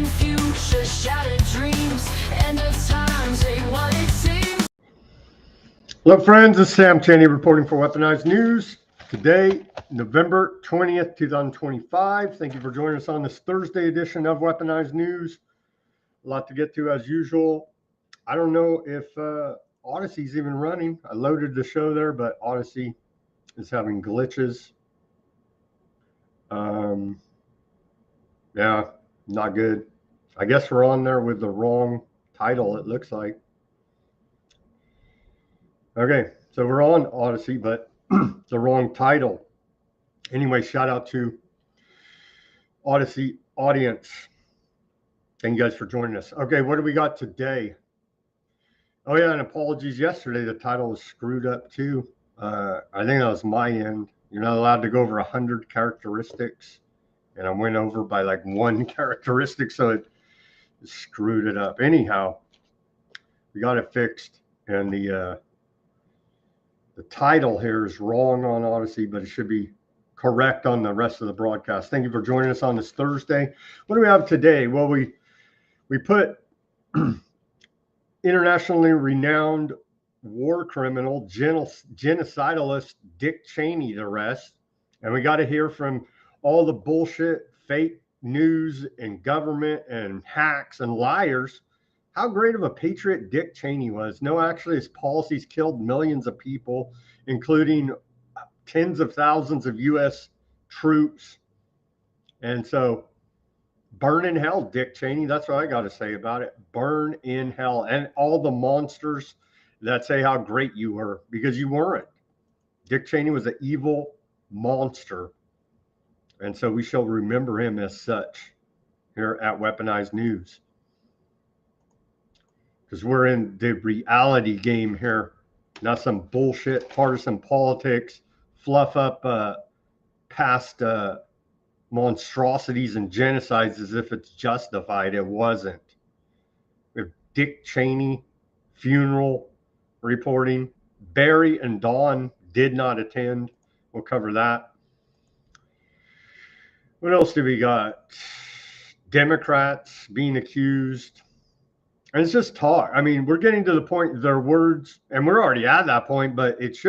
future, shattered dreams, end of times ain't what it seems. Hello friends, this is Sam Cheney reporting for Weaponized News. Today, November 20th, 2025. Thank you for joining us on this Thursday edition of Weaponized News. A lot to get to as usual. I don't know if Odysee's even running. I loaded the show there, but Odysee is having glitches. Yeah, not good. I guess we're on there with the wrong title, it looks like. Okay, so we're on Odysee, but the wrong title. Anyway, shout out to Odysee audience. Thank you guys for joining us. Okay, what do we got today? Oh yeah, and apologies yesterday. The title was screwed up too. I think that was my end. You're not allowed to go over 100 characteristics, and I went over by like one characteristic, so it screwed it up. Anyhow, we got it fixed, and the title here is wrong on Odysee, but it should be correct on the rest of the broadcast. Thank you for joining us on this Thursday. What do we have today? Well, we put internationally renowned war criminal, genocidalist Dick Cheney to rest. And we got to hear from all the bullshit, fake news and government and hacks and liars how great of a patriot Dick Cheney was. No, actually, his policies killed millions of people, including tens of thousands of U.S. troops. And so, burn in hell, Dick Cheney. That's what I got to say about it. Burn in hell. And all the monsters that say how great you were, because you weren't. Dick Cheney was an evil monster. And so we shall remember him as such here at Weaponized News. Because we're in the reality game here, not some bullshit partisan politics, fluff up past monstrosities and genocides as if it's justified. It wasn't. We have Dick Cheney funeral reporting. Barry and Dawn did not attend. We'll cover that. What else do we got? Democrats being accused. And it's just talk. I mean, we're getting to the point, their words, and we're already at that point, but it's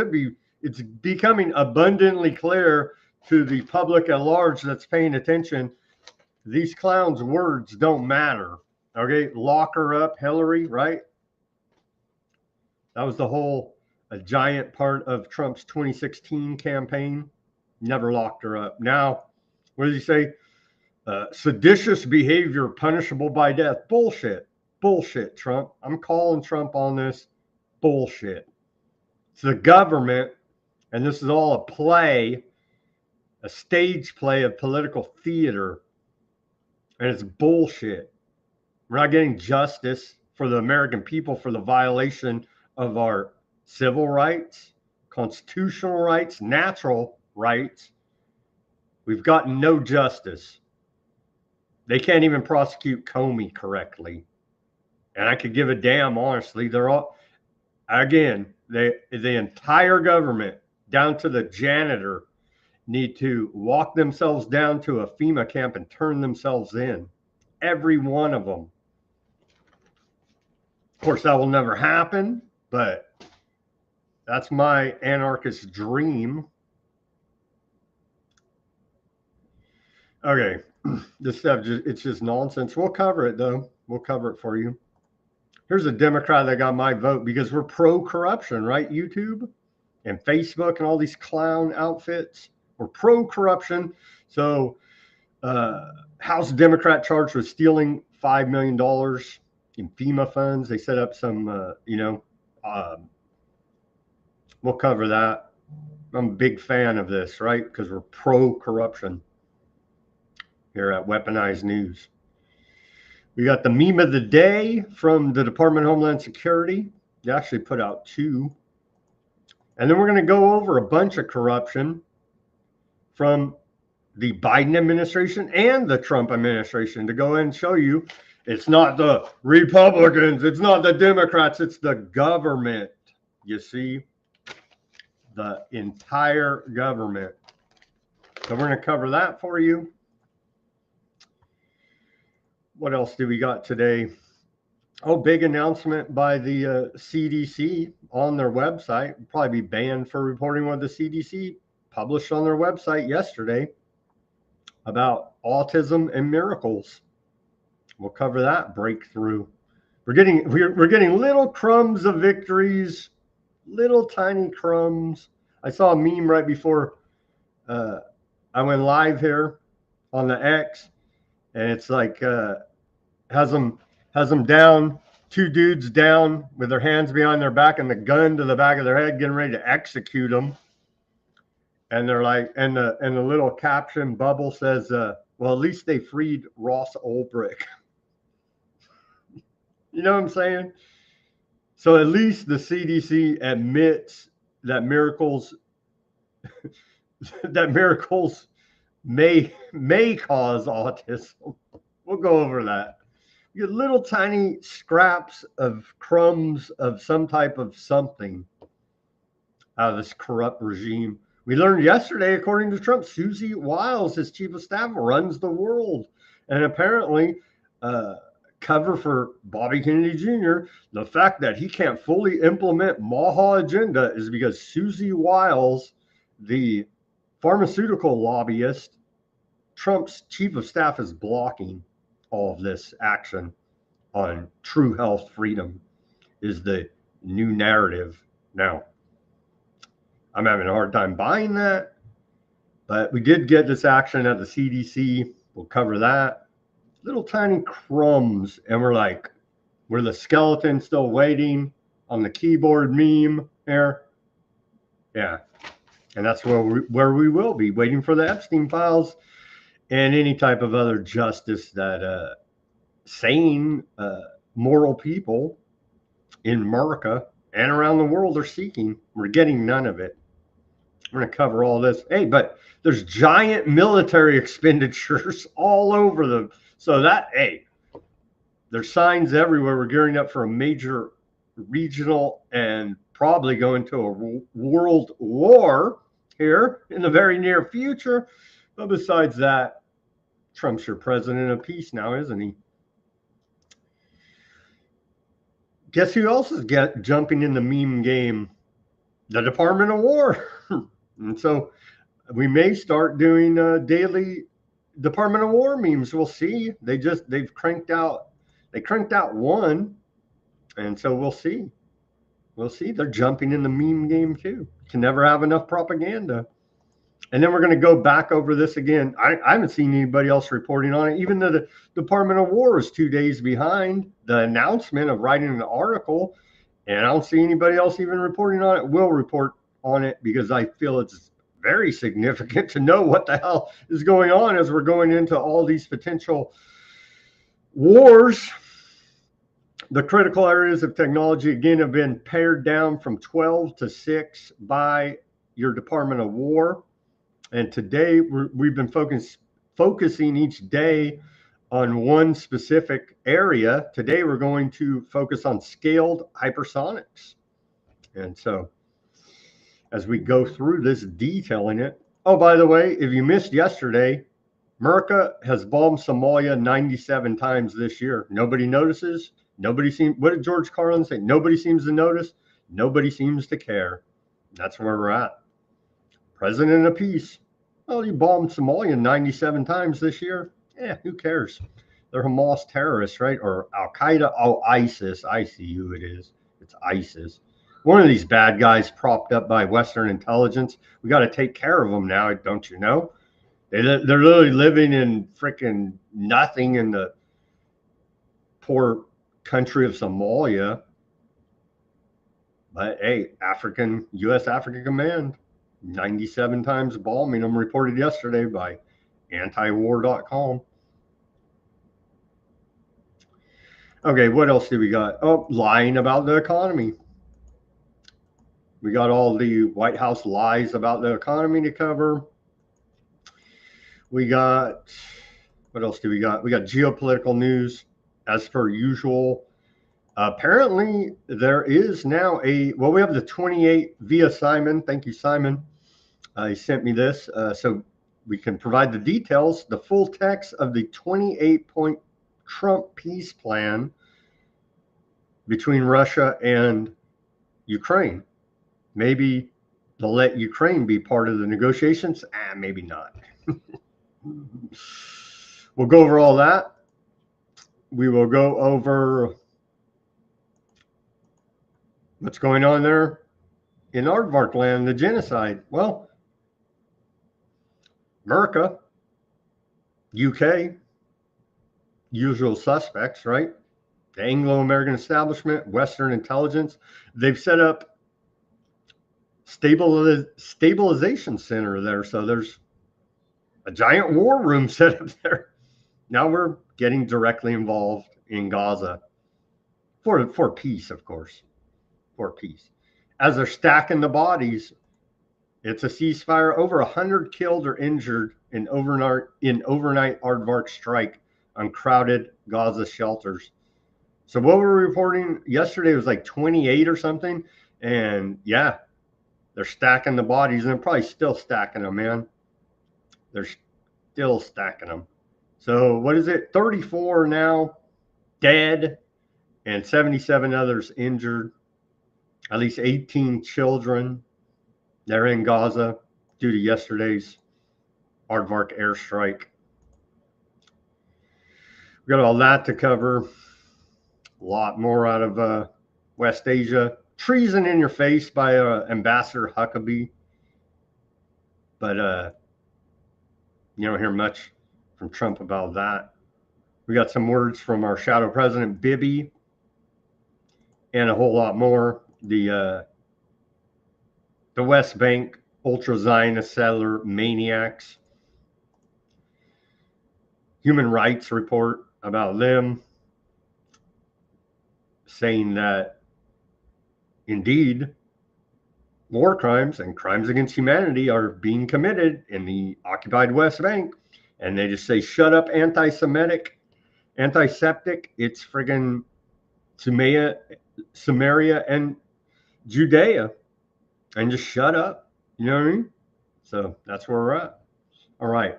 becoming abundantly clear to the public at large that's paying attention. These clowns' words don't matter. Okay, lock her up, Hillary, right? That was a giant part of Trump's 2016 campaign. Never locked her up. Now, what does he say? Seditious behavior punishable by death. Bullshit. Bullshit, Trump. I'm calling Trump on this. Bullshit. It's the government, and this is all a play, a stage play of political theater, and it's bullshit. We're not getting justice for the American people for the violation of our civil rights, constitutional rights, natural rights. We've gotten no justice. They can't even prosecute Comey correctly. And I could give a damn, honestly. They're all, again, the entire government, down to the janitor, need to walk themselves down to a FEMA camp and turn themselves in. Every one of them. Of course, that will never happen, but that's my anarchist dream. Okay, this stuff, it's just nonsense. We'll cover it, though. We'll cover it for you. Here's a Democrat that got my vote because we're pro-corruption, right? YouTube and Facebook and all these clown outfits. We're pro-corruption. So House Democrat charged with stealing $5 million in FEMA funds. They set up some, we'll cover that. I'm a big fan of this, right? Because we're pro-corruption here at Weaponized News. We got the meme of the day from the Department of Homeland Security. They actually put out two. And then we're going to go over a bunch of corruption from the Biden administration and the Trump administration to go ahead and show you it's not the Republicans, it's not the Democrats, it's the government. You see, the entire government. So we're going to cover that for you. What else do we got today? Oh, big announcement by the CDC on their website. We'll probably be banned for reporting what the CDC published on their website yesterday about autism and miracles. We'll cover that breakthrough. We're getting little crumbs of victories, little tiny crumbs. I saw a meme right before I went live here on the X, and it's like has them down, two dudes down with their hands behind their back and the gun to the back of their head, getting ready to execute them. And they're like, and the little caption bubble says, "Well, at least they freed Ross Ulbricht." You know what I'm saying? So at least the CDC admits that miracles may cause autism. We'll go over that. You get little tiny scraps of crumbs of some type of something out of this corrupt regime. We learned yesterday, according to Trump, Susie Wiles, his chief of staff, runs the world. And apparently, cover for Bobby Kennedy Jr., the fact that he can't fully implement Maha agenda is because Susie Wiles, the pharmaceutical lobbyist, Trump's chief of staff, is blocking all of this action on true health freedom, is the new narrative now. I'm having a hard time buying that, but we did get this action at the CDC. We'll cover that. Little tiny crumbs, and we're the skeleton still waiting on the keyboard meme here. Yeah, and that's where we will be waiting for the Epstein files and any type of other justice that sane, moral people in America and around the world are seeking. We're getting none of it. We're going to cover all this. Hey, but there's giant military expenditures all over them. So there's signs everywhere. We're gearing up for a major regional and probably going to a world war here in the very near future. But besides that, Trump's your president of peace now, isn't he? Guess who else is jumping in the meme game? The Department of War. And so we may start doing daily Department of War memes. We'll see. They've cranked out one, and so we'll see. They're jumping in the meme game too. Can never have enough propaganda. And then we're going to go back over this again. I haven't seen anybody else reporting on it. Even though the Department of War is 2 days behind the announcement of writing an article, and I don't see anybody else even reporting on it. We'll report on it because I feel it's very significant to know what the hell is going on as we're going into all these potential wars. The critical areas of technology, again, have been pared down from 12 to 6 by your Department of War. And today we've been focusing each day on one specific area. Today we're going to focus on scaled hypersonics. And so as we go through this, detailing it. Oh, by the way, if you missed yesterday, America has bombed Somalia 97 times this year. Nobody notices. What did George Carlin say? Nobody seems to notice. Nobody seems to care. That's where we're at. President of peace. Well, you bombed Somalia 97 times this year. Yeah, who cares? They're Hamas terrorists, right? Or Al-Qaeda. Oh, ISIS. I see who it is. It's ISIS. One of these bad guys propped up by Western intelligence. We got to take care of them now, don't you know? They're literally living in freaking nothing in the poor country of Somalia. But hey, U.S. African Command, 97 times bombing them, reported yesterday by antiwar.com. Okay, what else do we got? Oh, lying about the economy. We got all the White House lies about the economy to cover. We got, what else do we got? We got geopolitical news as per usual. Apparently there is now we have the 28 via Simon. Thank you, Simon. He sent me this so we can provide the details, the full text of the 28-point Trump peace plan between Russia and Ukraine. Maybe they'll let Ukraine be part of the negotiations. Maybe not. We'll go over all that. We will go over what's going on there in Aardvark land, the genocide. Well, America, UK, usual suspects, right? The Anglo-American establishment, Western intelligence, they've set up stabilization center there. So there's a giant war room set up there. Now we're getting directly involved in Gaza for peace, of course, for peace. As they're stacking the bodies, it's a ceasefire. Over 100 killed or injured in overnight aardvark strike on crowded Gaza shelters. So what we're reporting yesterday was like 28 or something. And yeah, they're stacking the bodies, and they're probably still stacking them, man. They're still stacking them. So what is it? 34 now dead and 77 others injured. At least 18 children. They're in Gaza due to yesterday's aardvark airstrike. We've got all that to cover. A lot more out of West Asia. Treason in your face by Ambassador Huckabee. But you don't hear much from Trump about that. We got some words from our shadow president, Bibi, and a whole lot more. The West Bank ultra-Zionist settler maniacs. Human rights report about them, saying that indeed war crimes and crimes against humanity are being committed in the occupied West Bank. And they just say, shut up, anti-Semitic, antiseptic. It's friggin' Samaria and Judea. And just shut up. You know what I mean? So that's where we're at. All right.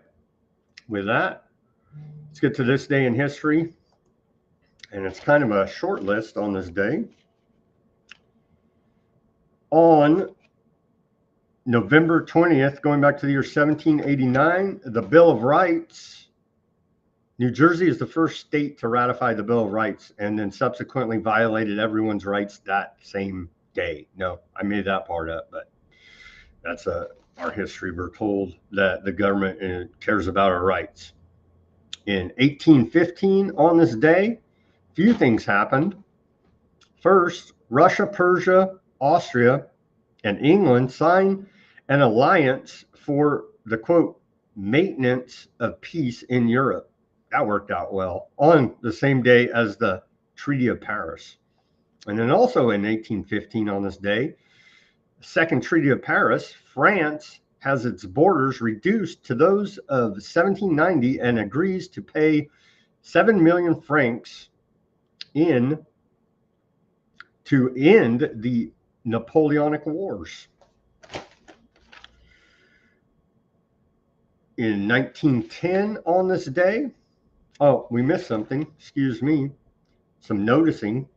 With that, let's get to this day in history. And it's kind of a short list on this day. On November 20th, going back to the year 1789, the Bill of Rights. New Jersey is the first state to ratify the Bill of Rights and then subsequently violated everyone's rights that same day. No, I made that part up, but that's our history. We're told that the government cares about our rights. In 1815, on this day, a few things happened. First, Russia, Persia, Austria, and England signed an alliance for the, quote, maintenance of peace in Europe. That worked out well on the same day as the Treaty of Paris. And then also in 1815 on this day, Second Treaty of Paris, France has its borders reduced to those of 1790 and agrees to pay 7 million francs to end the Napoleonic Wars. In 1910 on this day, oh, we missed something, excuse me, some noticing.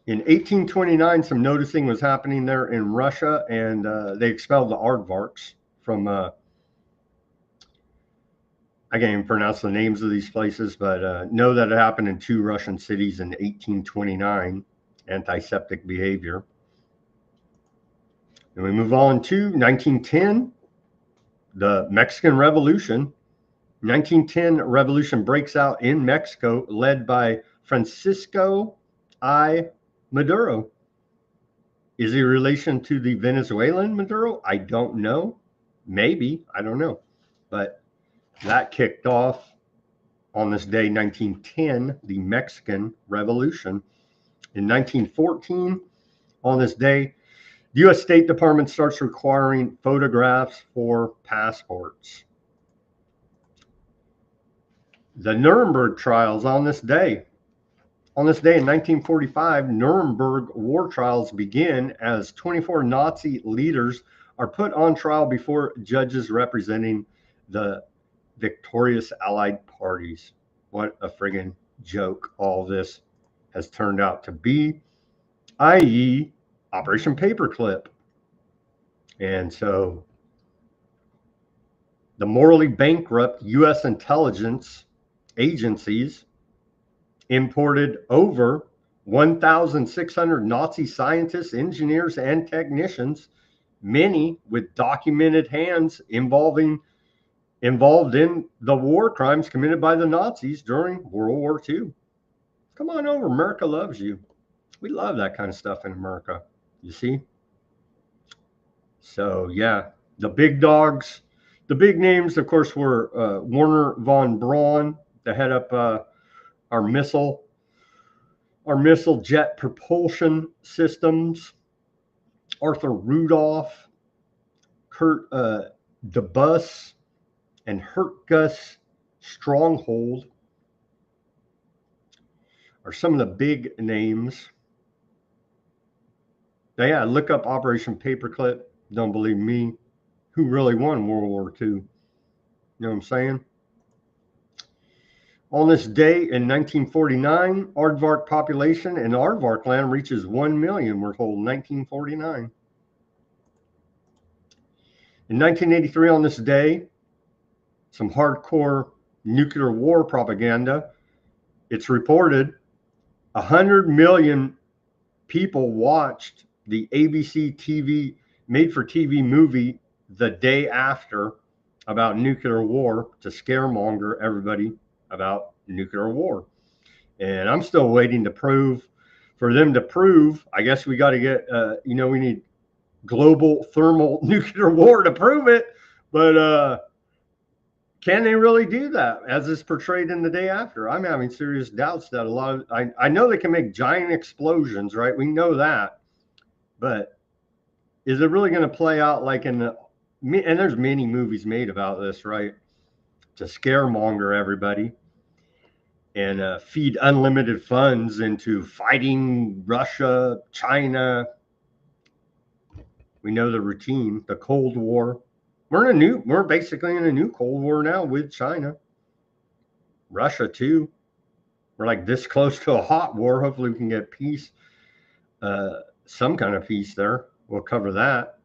In 1829, some noticing was happening there in Russia, and they expelled the aardvarks from, I can't even pronounce the names of these places, but know that it happened in 2 Russian cities in 1829, antiseptic behavior. And we move on to 1910, the Mexican Revolution. 1910 revolution breaks out in Mexico, led by Francisco I. Maduro. Is he a relation to the Venezuelan Maduro? I don't know. Maybe. I don't know. But that kicked off on this day, 1910, the Mexican Revolution. In 1914, on this day, the U.S. State Department starts requiring photographs for passports. The Nuremberg trials on this day. On this day in 1945, Nuremberg war trials begin as 24 Nazi leaders are put on trial before judges representing the victorious Allied parties. what a friggin' joke all this has turned out to be, i.e., Operation Paperclip. And so the morally bankrupt U.S. intelligence agencies imported over 1,600 Nazi scientists, engineers, and technicians, many with documented hands involved in the war crimes committed by the Nazis during World War II. Come on over. America loves you. We love that kind of stuff in America, you see? So, yeah, the big dogs, the big names, of course, were Werner von Braun, to head up our missile jet propulsion systems, Arthur Rudolph, Kurt DeBus, and Hertgus Stronghold are some of the big names. Now, yeah, look up Operation Paperclip. Don't believe me. Who really won World War II? You know what I'm saying? On this day in 1949, aardvark population in aardvark land reaches 1 million, we're told, 1949. In 1983, on this day, some hardcore nuclear war propaganda. It's reported 100 million people watched the ABC TV made-for-TV movie The Day After about nuclear war to scaremonger everybody about nuclear war. And I'm still waiting for them to prove. I guess we got to get, we need global thermal nuclear war to prove it. But can they really do that as is portrayed in The Day After? I'm having serious doubts that I know they can make giant explosions, right? We know that. But is it really going to play out like and there's many movies made about this, right? To scaremonger everybody and feed unlimited funds into fighting Russia, China. We know the routine, the Cold War. We're basically in a new Cold War now with China. Russia too. We're like this close to a hot war. Hopefully we can get peace, some kind of peace there. We'll cover that.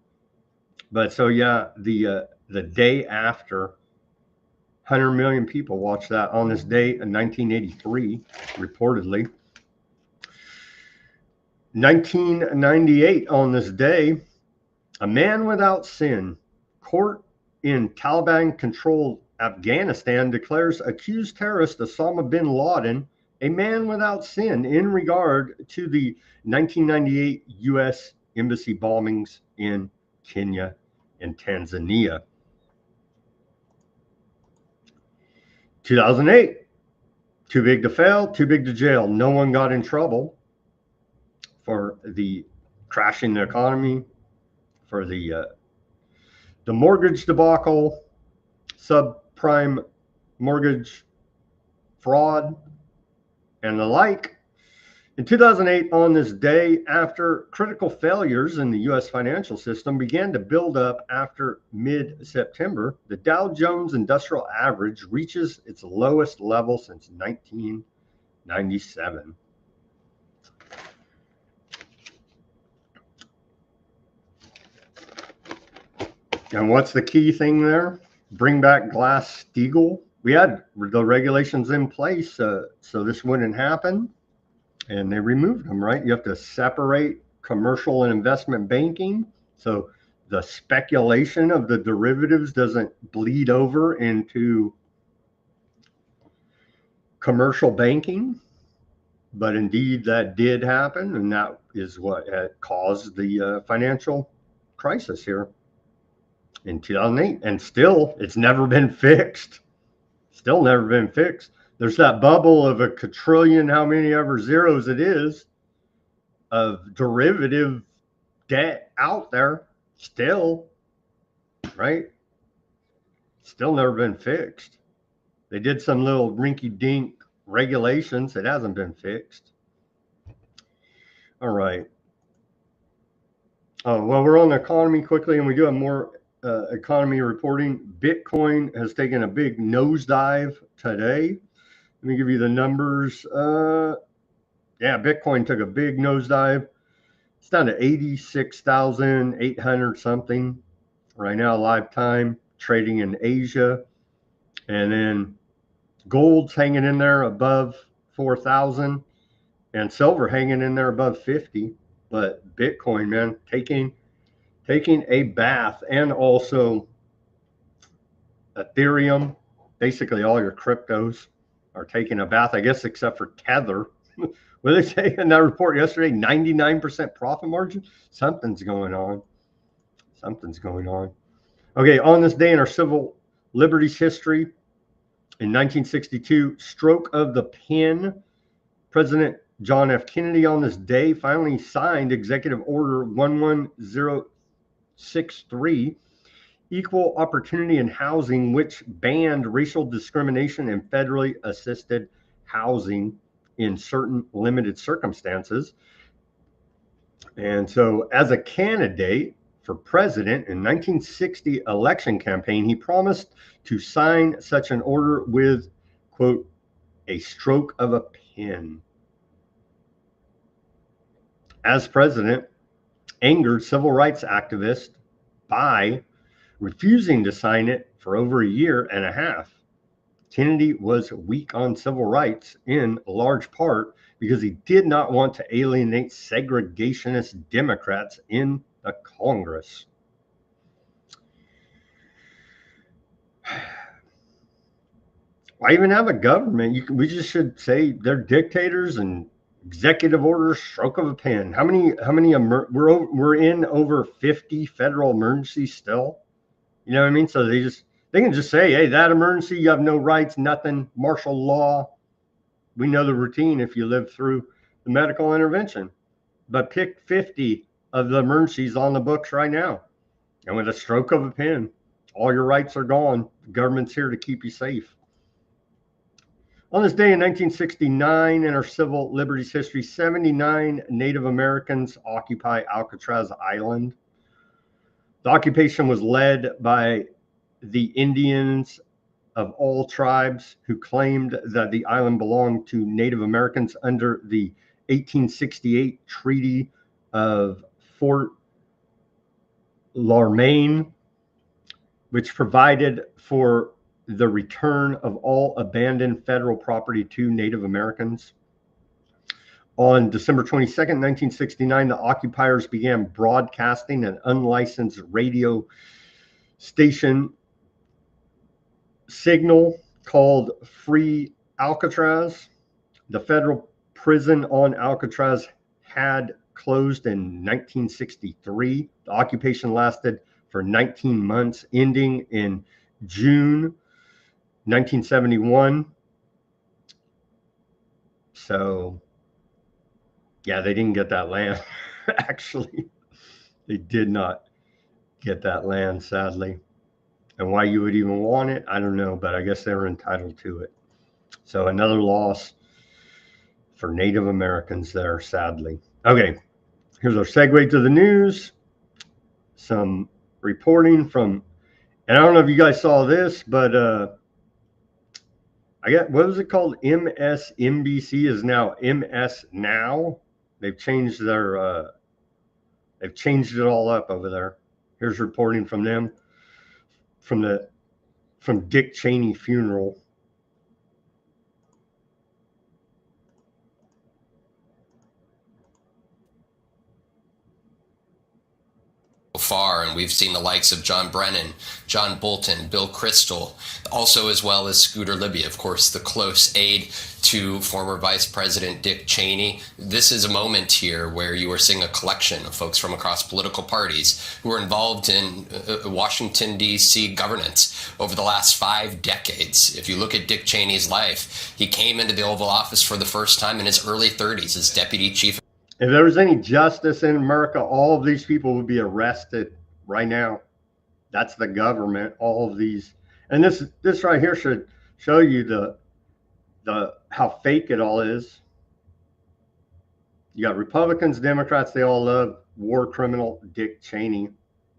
But so yeah, the Day After, 100 million people watched that on this day in 1983, reportedly. 1998, on this day, a man without sin, court in Taliban-controlled Afghanistan declares accused terrorist Osama bin Laden a man without sin in regard to the 1998 U.S. embassy bombings in Kenya and Tanzania. 2008, too big to fail, too big to jail. No one got in trouble for the crashing the economy, for the mortgage debacle, subprime mortgage fraud, and the like. In 2008, on this day, after critical failures in the U.S. financial system began to build up after mid-September, the Dow Jones Industrial Average reaches its lowest level since 1997. And what's the key thing there? Bring back Glass-Steagall. We had the regulations in place so this wouldn't happen. And they removed them, right? You have to separate commercial and investment banking. So the speculation of the derivatives doesn't bleed over into commercial banking. But indeed, that did happen. And that is what had caused the financial crisis here in 2008. And still, it's never been fixed. Still never been fixed. There's that bubble of a quadrillion, how many ever zeros it is, of derivative debt out there still, right? Still never been fixed. They did some little rinky-dink regulations. It hasn't been fixed. All right. Well, we're on the economy quickly, and we do have more economy reporting. Bitcoin has taken a big nosedive today. Let me give you the numbers. Yeah, Bitcoin took a big nosedive. It's down to 86,800 something right now, live time, trading in Asia. And then gold's hanging in there above 4,000 and silver hanging in there above 50. But Bitcoin, man, taking a bath, and also Ethereum, basically all your cryptos are taking a bath, I guess, except for Tether. What did they say in that report yesterday? 99% profit margin? Something's going on. Something's going on. Okay, on this day in our civil liberties history, in 1962, stroke of the pen, President John F. Kennedy on this day finally signed Executive Order 11063, Equal Opportunity in Housing, which banned racial discrimination in federally assisted housing in certain limited circumstances. And so, as a candidate for president in 1960 election campaign, he promised to sign such an order with, quote, a stroke of a pen. As president, angered civil rights activists by refusing to sign it for over a year and a half. Kennedy was weak on civil rights in large part because he did not want to alienate segregationist Democrats in the Congress. Why even have a government? We just should say they're dictators and executive orders, stroke of a pen. How many? We're in over 50 federal emergencies still. You know what I mean? So they can just say, hey, that emergency, you have no rights, nothing, martial law. We know the routine if you live through the medical intervention. But pick 50 of the emergencies on the books right now. And with a stroke of a pen, all your rights are gone. The government's here to keep you safe. On this day in 1969, in our civil liberties history, 79 Native Americans occupy Alcatraz Island. The occupation was led by the Indians of all tribes who claimed that the island belonged to Native Americans under the 1868 Treaty of Fort Laramie, which provided for the return of all abandoned federal property to Native Americans. On December 22nd, 1969, the occupiers began broadcasting an unlicensed radio station signal called Free Alcatraz. The federal prison on Alcatraz had closed in 1963. The occupation lasted for 19 months, ending in June 1971. So, yeah, they didn't get that land. Actually, they did not get that land, sadly. And why you would even want it, I don't know, but I guess they were entitled to it. So another loss for Native Americans there, sadly. Okay, here's our segue to the news. Some reporting from, and I don't know if you guys saw this, but I got, what was it called? MSNBC is now MS Now. They've changed it all up over there. Here's reporting from them, from Dick Cheney funeral. Far, and we've seen the likes of John Brennan, John Bolton, Bill Kristol, also as well as Scooter Libby, of course, the close aide to former Vice President Dick Cheney. This is a moment here where you are seeing a collection of folks from across political parties who are involved in Washington, D.C. governance over the last 5 decades. If you look at Dick Cheney's life, he came into the Oval Office for the first time in his early 30s as deputy chief. If there was any justice in America, all of these people would be arrested right now. That's the government, all of these. And this right here should show you the how fake it all is. You got Republicans, Democrats, they all love war criminal Dick Cheney.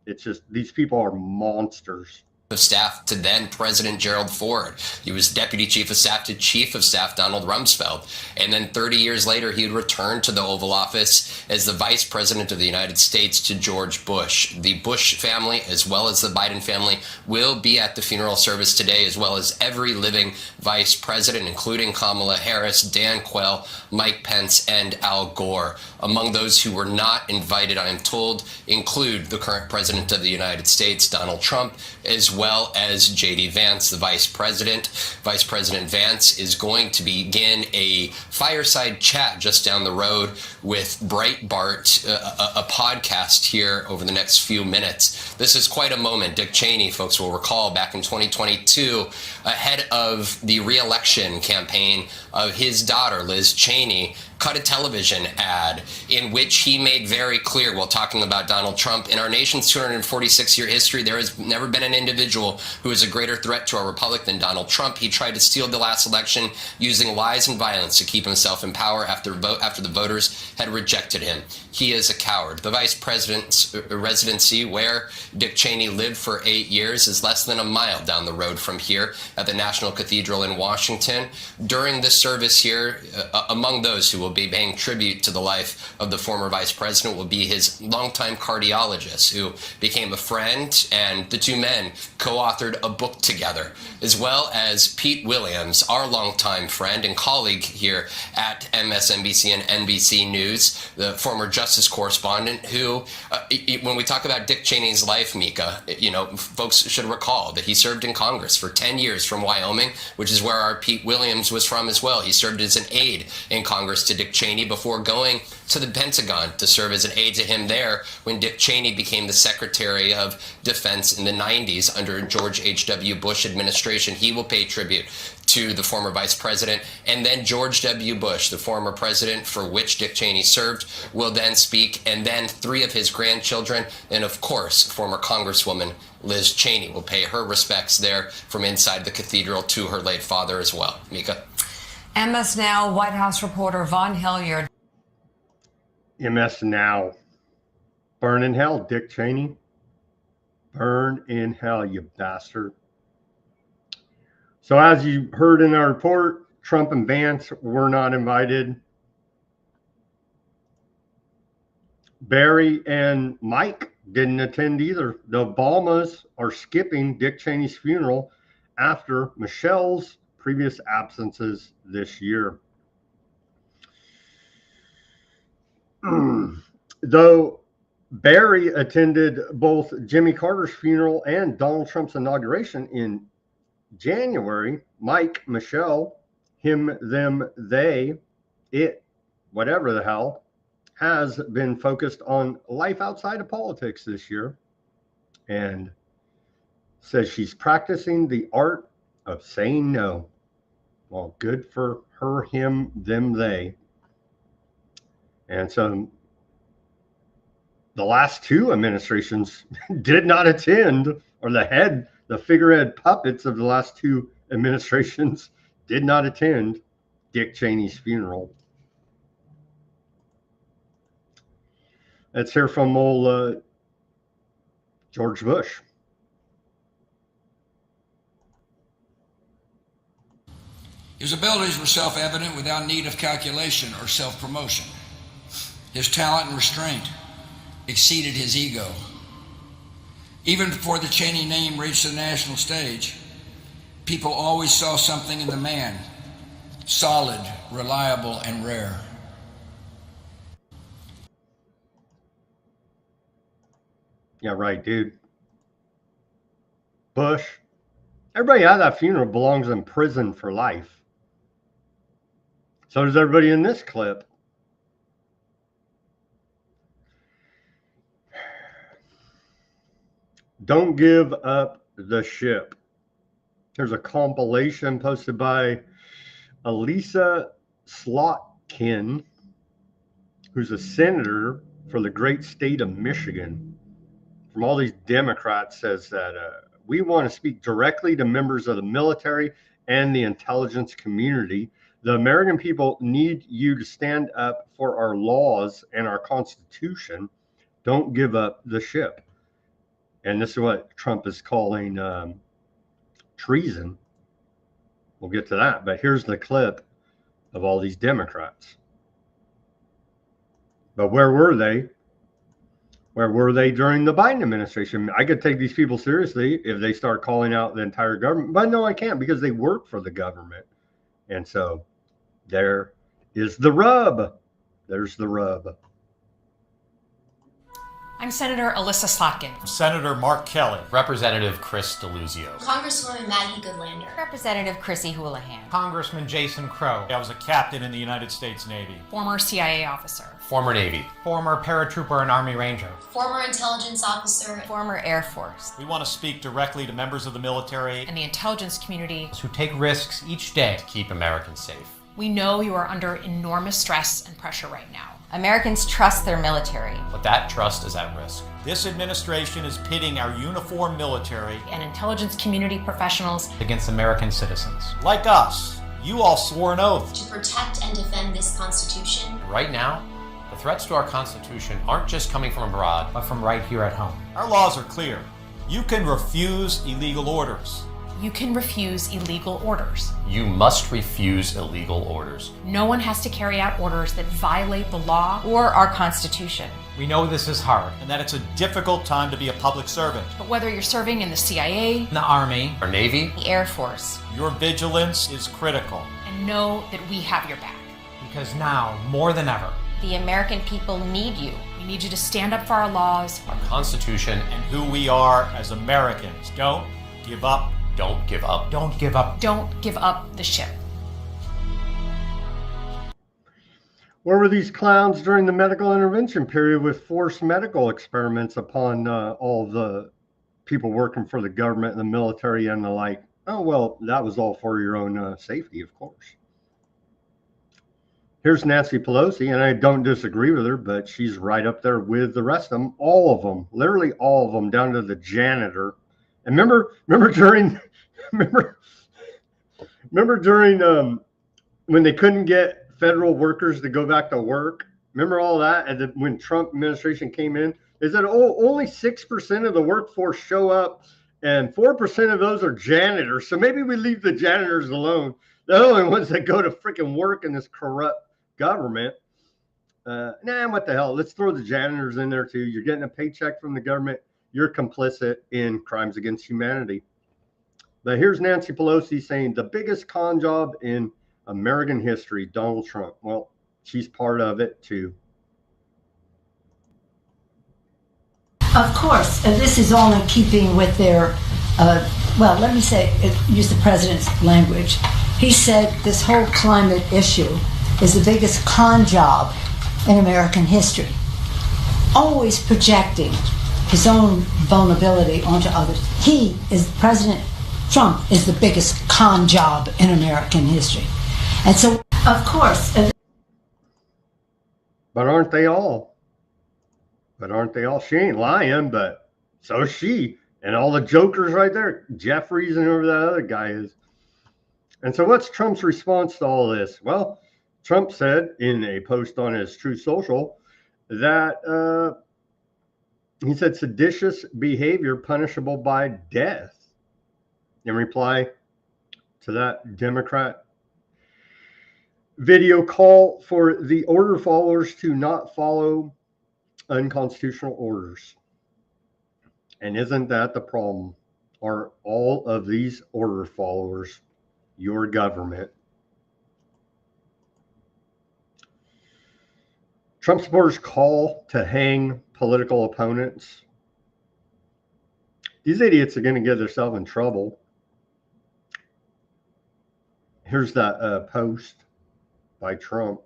It's just, these people are monsters. of staff to then President Gerald Ford. He was Deputy Chief of Staff to Chief of Staff Donald Rumsfeld. And then 30 years later, he would return to the Oval Office as the Vice President of the United States to George Bush. The Bush family, as well as the Biden family, will be at the funeral service today, as well as every living Vice President, including Kamala Harris, Dan Quayle, Mike Pence, and Al Gore. Among those who were not invited, I am told, include the current President of the United States, Donald Trump, as well as J.D. Vance, the Vice President. Vice President Vance is going to begin a fireside chat just down the road with Breitbart, a podcast here over the next few minutes. This is quite a moment. Dick Cheney, folks will recall, back in 2022, ahead of the re-election campaign of his daughter, Liz Cheney, cut a television ad in which he made very clear, while talking about Donald Trump, in our nation's 246-year history, there has never been an individual who is a greater threat to our republic than Donald Trump. He tried to steal the last election using lies and violence to keep himself in power after the voters had rejected him. He is a coward. The vice president's residency, where Dick Cheney lived for 8 years, is less than a mile down the road from here at the National Cathedral in Washington. During this service here, among those who will be paying tribute to the life of the former vice president will be his longtime cardiologist, who became a friend, and the two men co-authored a book together, as well as Pete Williams, our longtime friend and colleague here at MSNBC and NBC News, the former justice correspondent, who, when we talk about Dick Cheney's life, Mika, folks should recall that he served in Congress for 10 years from Wyoming, which is where our Pete Williams was from as well. He served as an aide in Congress to Dick Cheney before going to the Pentagon to serve as an aide to him there when Dick Cheney became the Secretary of Defense in the 90s under George H.W. Bush administration. He will pay tribute to the former vice president, and then George W. Bush, the former president for which Dick Cheney served, will then speak, and then 3 of his grandchildren, and of course, former Congresswoman Liz Cheney will pay her respects there from inside the cathedral to her late father as well. Mika? MS Now White House reporter Von Hilliard. MS Now. Burn in hell, Dick Cheney. Burn in hell, you bastard. So as you heard in our report, Trump and Vance were not invited. Barry and Mike didn't attend either. The Obamas are skipping Dick Cheney's funeral after Michelle's previous absences this year. Though Barry attended both Jimmy Carter's funeral and Donald Trump's inauguration in January, Mike, Michelle, him, them, they, it, whatever the hell, has been focused on life outside of politics this year, and says she's practicing the art of saying no. Well, good for her, him, them, they. And so the last 2 administrations did not attend, or the figurehead puppets of the last 2 administrations did not attend Dick Cheney's funeral. Let's hear from old George Bush. His abilities were self-evident without need of calculation or self-promotion. His talent and restraint exceeded his ego. Even before the Cheney name reached the national stage, people always saw something in the man, solid, reliable, and rare. Yeah, right, dude. Bush. Everybody at that funeral belongs in prison for life. So does everybody in this clip. Don't give up the ship. There's a compilation posted by Elisa Slotkin, who's a senator for the great state of Michigan. From all these Democrats, says that we want to speak directly to members of the military and the intelligence community. The American people need you to stand up for our laws and our Constitution. Don't give up the ship. And this is what Trump is calling treason. We'll get to that. But here's the clip of all these Democrats. But where were they? Where were they during the Biden administration? I could take these people seriously if they start calling out the entire government. But no, I can't, because they work for the government. And so there is the rub. There's the rub. I'm Senator Alyssa Slotkin. Senator Mark Kelly. Representative Chris Deluzio. Congresswoman Maggie Goodlander. Representative Chrissy Houlihan. Congressman Jason Crow. I was a captain in the United States Navy. Former CIA officer. Former Navy. Former paratrooper and Army Ranger. Former intelligence officer. Former Air Force. We want to speak directly to members of the military And the intelligence community. Who take risks each day to keep Americans safe. We know you are under enormous stress and pressure right now. Americans trust their military. But that trust is at risk. This administration is pitting our uniformed military And intelligence community professionals Against American citizens. like us. You all swore an oath. To protect and defend this Constitution. Right now, the threats to our Constitution aren't just coming from abroad, but from right here at home. Our laws are clear. You can refuse illegal orders. You can refuse illegal orders. You must refuse illegal orders. No one has to carry out orders that violate the law. Or our Constitution. We know this is hard. And that it's a difficult time to be a public servant. But whether you're serving in the CIA, The Army, our Navy, The Air Force. Your vigilance is critical. and know that we have your back. because now, more than ever, The American people need you. We need you to stand up for our laws. our Constitution, And who we are as Americans. Don't give up. don't give up. Don't give up. Don't give up the ship. Where were these clowns during the medical intervention period with forced medical experiments upon all the people working for the government and the military and the like? Oh, well, that was all for your own safety, of course. Here's Nancy Pelosi, and I don't disagree with her, but she's right up there with the rest of them, all of them, literally all of them, down to the janitor. And remember during when they couldn't get federal workers to go back to work? Remember all that? And when Trump administration came in, they said, oh, only 6% of the workforce show up, and 4% of those are janitors. So maybe we leave the janitors alone. They're the only ones that go to freaking work in this corrupt government. What the hell? Let's throw the janitors in there too. You're getting a paycheck from the government. You're complicit in crimes against humanity. But here's Nancy Pelosi saying the biggest con job in American history, Donald Trump. Well, she's part of it too. Of course, this is all in keeping with their, let me say, use the president's language. He said this whole climate issue is the biggest con job in American history. Always projecting his own vulnerability onto others. President Trump is the biggest con job in American history. And so, of course. But aren't they all? She ain't lying, but so is she. And all the jokers right there. Jeffries and whoever that other guy is. And so what's Trump's response to all this? Well, Trump said in a post on his Truth Social that he said seditious behavior punishable by death. In reply to that Democrat video call for the order followers to not follow unconstitutional orders. And isn't that the problem? Are all of these order followers your government? Trump supporters call to hang political opponents. These idiots are going to get themselves in trouble. Here's that post by Trump.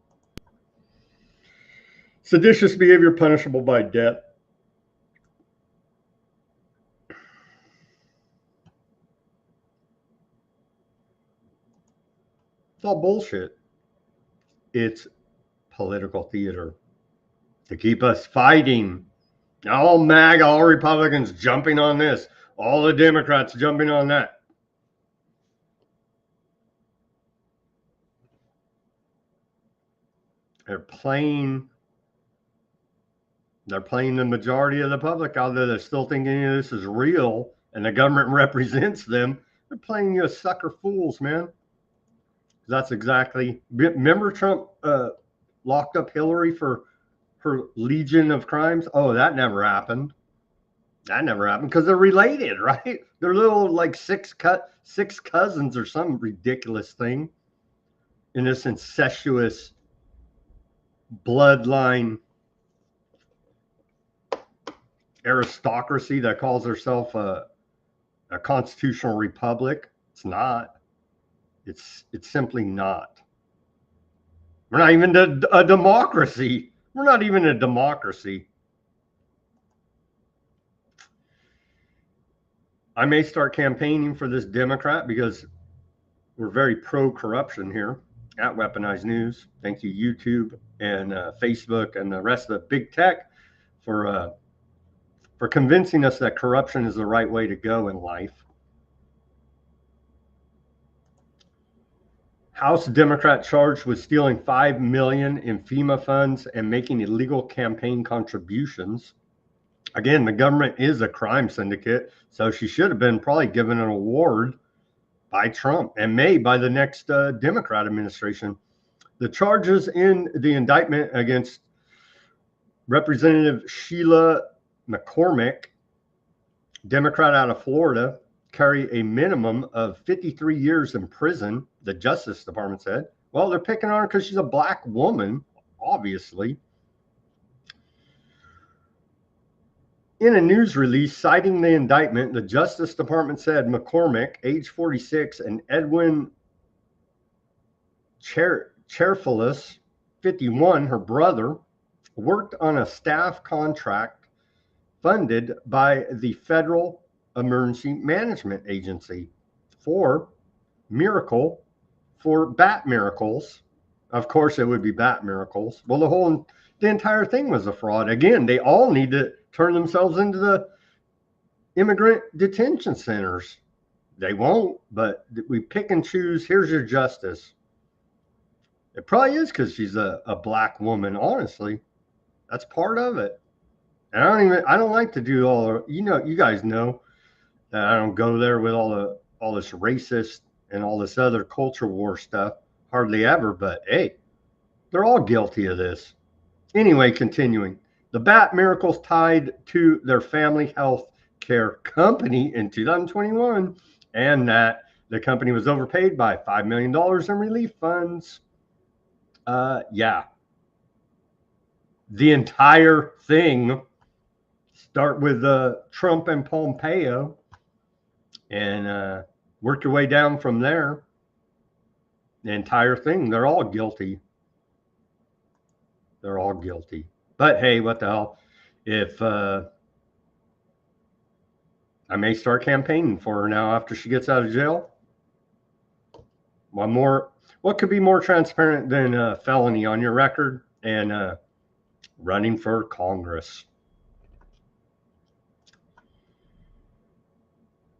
Seditious behavior punishable by death. It's all bullshit. It's political theater to keep us fighting. All MAGA, all Republicans jumping on this, all the Democrats jumping on that. They're playing They're playing the majority of the public out there that still think any of this is real and the government represents them. They're playing you as sucker fools, man. That's exactly. Remember Trump locked up Hillary for her legion of crimes? Oh, that never happened. That never happened because they're related, right? They're little like six cousins or some ridiculous thing in this incestuous bloodline aristocracy that calls herself a constitutional republic. It's not. It's simply not. We're not even a democracy. We're not even a democracy. I may start campaigning for this Democrat because we're very pro-corruption here at Weaponized News. Thank you, YouTube and Facebook and the rest of the big tech for convincing us that corruption is the right way to go in life. House Democrat charged with stealing $5 million in FEMA funds and making illegal campaign contributions. Again, the government is a crime syndicate, so she should have been probably given an award by Trump and made by the next Democrat administration. The charges in the indictment against Representative Sheila McCormick, Democrat out of Florida, carry a minimum of 53 years in prison, the Justice Department said. Well, they're picking on her because she's a black woman, obviously. In a news release citing the indictment, the Justice Department said McCormick, age 46, and Edwin Cherfilus, 51, her brother, worked on a staff contract funded by the Federal Emergency Management Agency for bat miracles. Of course, it would be bat miracles. Well, the entire thing was a fraud. Again, they all need to turn themselves into the immigrant detention centers. They won't, but we pick and choose. Here's your justice. It probably is because she's a black woman. Honestly, that's part of it. And I don't like to do you guys know that I don't go there with all this racist and all this other culture war stuff. Hardly ever, but hey, they're all guilty of this. Anyway, continuing. The bat miracles tied to their family health care company in 2021, and that the company was overpaid by $5 million in relief funds. Yeah. The entire thing. Start with Trump and Pompeo and work your way down from there. The entire thing. They're all guilty. They're all guilty. But hey, what the hell? If I may start campaigning for her now after she gets out of jail. What could be more transparent than a felony on your record and running for Congress?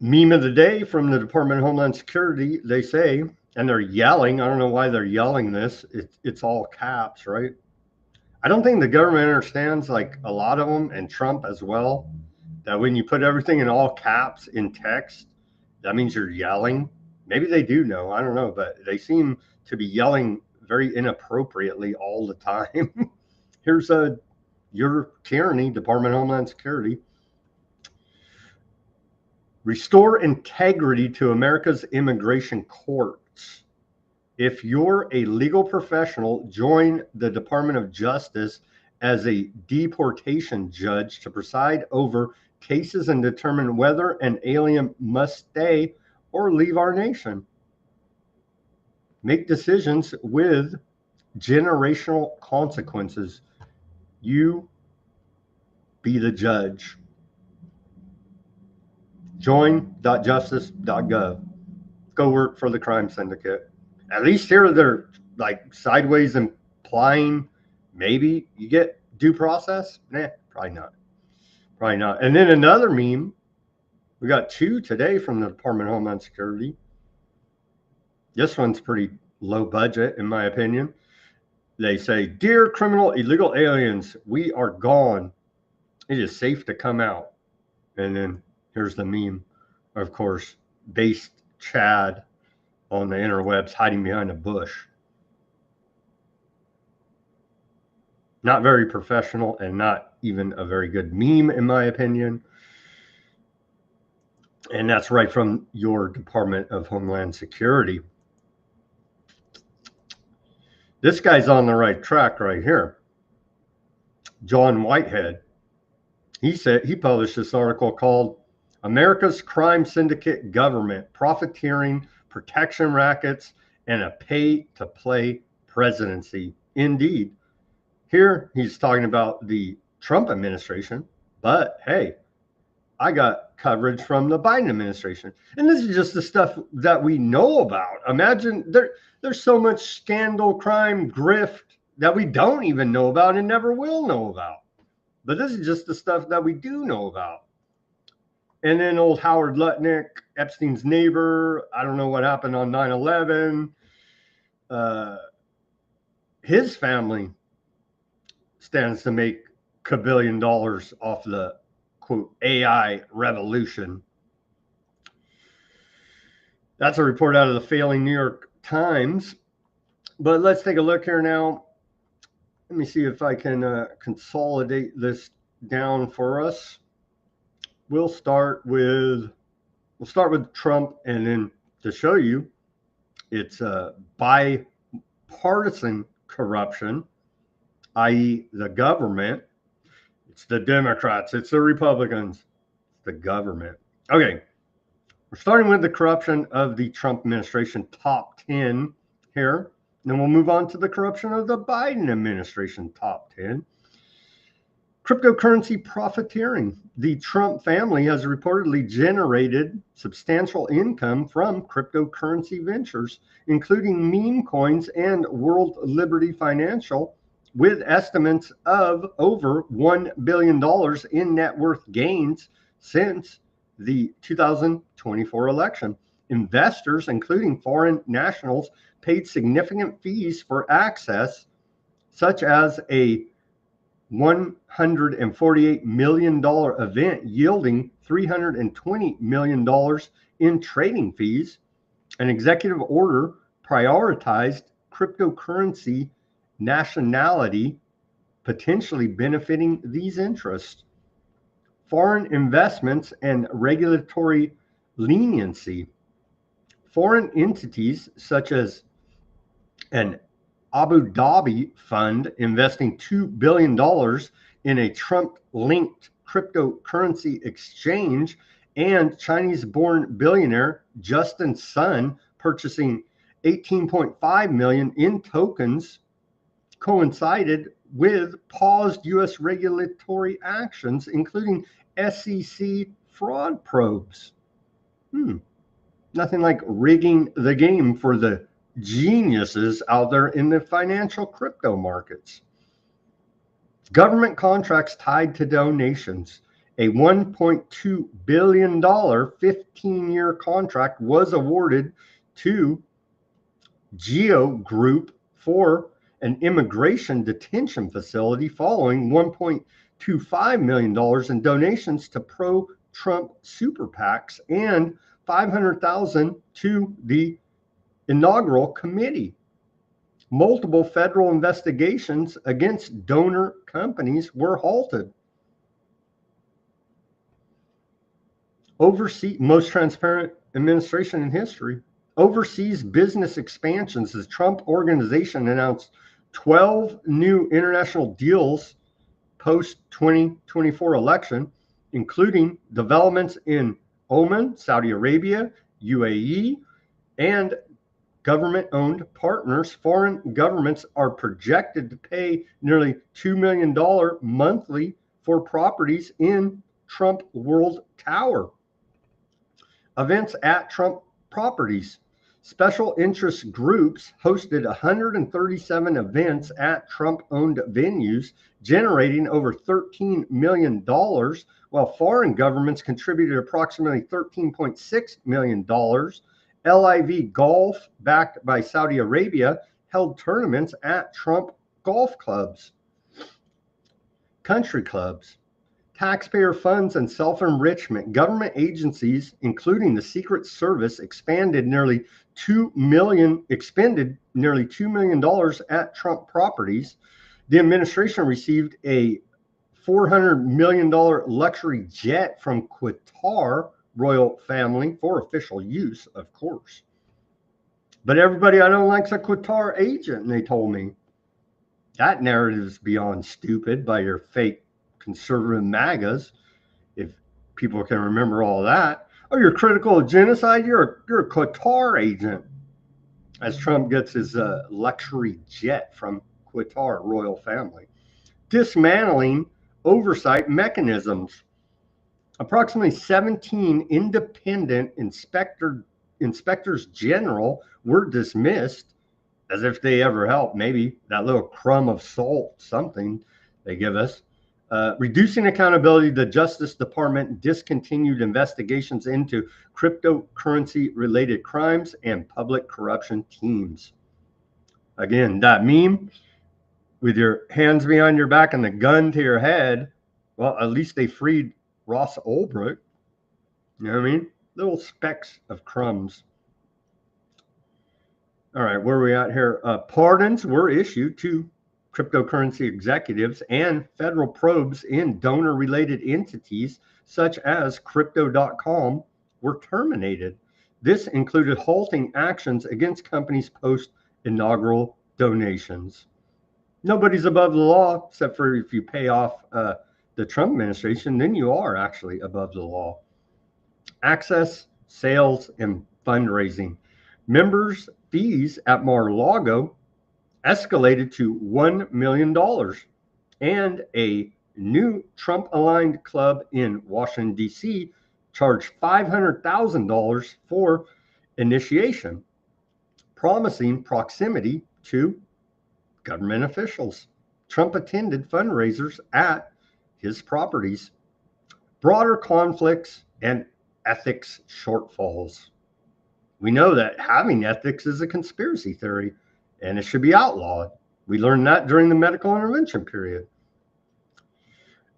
Meme of the day from the Department of Homeland Security, they say, and they're yelling. I don't know why they're yelling this. It's all caps, right? I don't think the government understands, like a lot of them, and Trump as well, that when you put everything in all caps in text, that means you're yelling. Maybe they do know. I don't know, but they seem to be yelling very inappropriately all the time. Here's your tyranny, Department of Homeland Security. Restore integrity to America's immigration courts. If you're a legal professional, join the Department of Justice as a deportation judge to preside over cases and determine whether an alien must stay or leave our nation. Make decisions with generational consequences. You be the judge. Join.justice.gov. Go work for the crime syndicate. At least here they're like sideways implying maybe you get due process. Nah, probably not. Probably not. And then another meme. We got two today from the Department of Homeland Security. This one's pretty low budget, in my opinion. They say, "Dear criminal illegal aliens, we are gone. It is safe to come out. And then here's the meme, of course, based Chad on the interwebs hiding behind a bush. Not very professional and not even a very good meme, in my opinion. And that's right from your Department of Homeland Security. This guy's on the right track right here. John Whitehead. He published this article called America's Crime Syndicate Government, Profiteering, Protection Rackets, and a Pay-to-Play Presidency. Indeed. Here he's talking about the Trump administration, but hey, I got coverage from the Biden administration. And this is just the stuff that we know about. Imagine there's so much scandal, crime, grift that we don't even know about and never will know about. But this is just the stuff that we do know about. And then old Howard Lutnick, Epstein's neighbor, I don't know what happened on 9/11. His family stands to make $1 billion off the, quote, AI revolution. That's a report out of the failing New York Times. But let's take a look here now. Let me see if I can consolidate this down for us. We'll start with Trump, and then to show you it's bipartisan corruption, i.e. the government. It's the Democrats, it's the Republicans, it's the government. Okay, we're starting with the corruption of the Trump administration, top 10 here. Then we'll move on to the corruption of the Biden administration, top 10. Cryptocurrency profiteering. The Trump family has reportedly generated substantial income from cryptocurrency ventures, including meme coins and World Liberty Financial, with estimates of over $1 billion in net worth gains since the 2024 election. Investors, including foreign nationals, paid significant fees for access, such as a $148 million event yielding $320 million in trading fees. An executive order prioritized cryptocurrency nationality, potentially benefiting these interests. Foreign investments and regulatory leniency. Foreign entities such as an Abu Dhabi fund investing $2 billion in a Trump-linked cryptocurrency exchange, and Chinese-born billionaire Justin Sun purchasing 18.5 million in tokens, coincided with paused U.S. regulatory actions, including SEC fraud probes. Nothing like rigging the game for the geniuses out there in the financial crypto markets. Government contracts tied to donations. A $1.2 billion 15-year contract was awarded to Geo Group for an immigration detention facility following $1.25 million in donations to pro-Trump super PACs and $500,000 to the inaugural committee. Multiple federal investigations against donor companies were halted. Most transparent administration in history. Overseas business expansions. The Trump organization announced 12 new international deals post-2024 election, including developments in Oman, Saudi Arabia, UAE, and government-owned partners. Foreign governments are projected to pay nearly $2 million monthly for properties in Trump World Tower. Events at Trump properties. Special interest groups hosted 137 events at Trump-owned venues, generating over $13 million, while foreign governments contributed approximately $13.6 million. LIV Golf, backed by Saudi Arabia, held tournaments at Trump golf clubs. Country clubs. taxpayer funds and self-enrichment. Government agencies, including the Secret Service, expended nearly $2 million at Trump properties. The administration received a $400 million luxury jet from Qatar royal family for official use, of course. But everybody I don't like's a Qatar agent, and they told me. That narrative is beyond stupid by your fake conservative MAGAs, if people can remember all that. Oh, you're critical of genocide? You're a Qatar agent. As Trump gets his luxury jet from Qatar royal family. Dismantling oversight mechanisms. Approximately 17 independent inspectors general were dismissed, as if they ever helped. Maybe that little crumb of salt, something they give us. Reducing accountability, the Justice Department discontinued investigations into cryptocurrency-related crimes and public corruption teams. Again, that meme with your hands behind your back and the gun to your head, well, at least they freed Ross Ulbricht. You know what I mean? Little specks of crumbs. All right, where are we at here? Pardons were issued to cryptocurrency executives, and federal probes in donor-related entities such as Crypto.com were terminated. This included halting actions against companies post-inaugural donations. Nobody's above the law, except for if you pay off the Trump administration, then you are actually above the law. Access, sales, and fundraising. Members' fees at Mar-a-Lago escalated to $1 million, and a new Trump-aligned club in Washington, D.C. charged $500,000 for initiation, promising proximity to government officials. Trump attended fundraisers at his properties. Broader conflicts and ethics shortfalls. We know that having ethics is a conspiracy theory, and it should be outlawed. We learned that during the medical intervention period.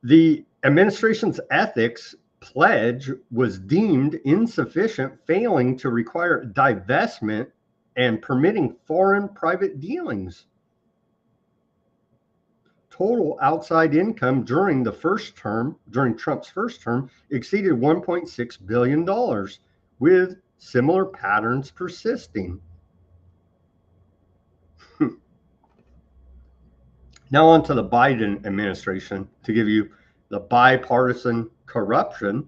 The administration's ethics pledge was deemed insufficient, failing to require divestment and permitting foreign private dealings. Total outside income during Trump's first term, exceeded $1.6 billion, with similar patterns persisting. Now on to the Biden administration, to give you the bipartisan corruption.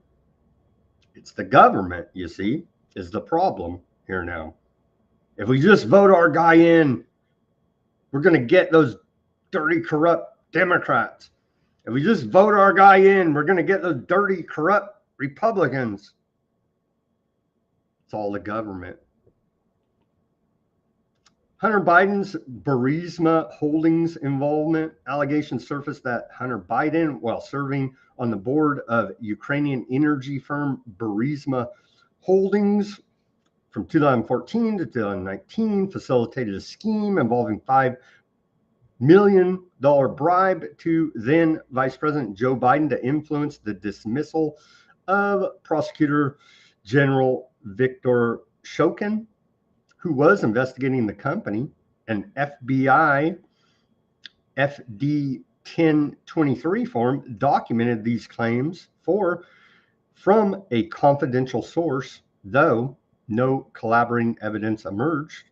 It's the government, you see, is the problem here now. If we just vote our guy in, we're going to get those dirty, corrupt Democrats. If we just vote our guy in, we're going to get those dirty, corrupt Republicans. It's all the government. Hunter Biden's Burisma Holdings involvement. Allegations surfaced that Hunter Biden, while serving on the board of Ukrainian energy firm Burisma Holdings from 2014 to 2019, facilitated a scheme involving $5 million bribe to then Vice President Joe Biden to influence the dismissal of Prosecutor General Viktor Shokin, who was investigating the company. An FBI FD 1023 form documented these claims from a confidential source, though no collaborating evidence emerged.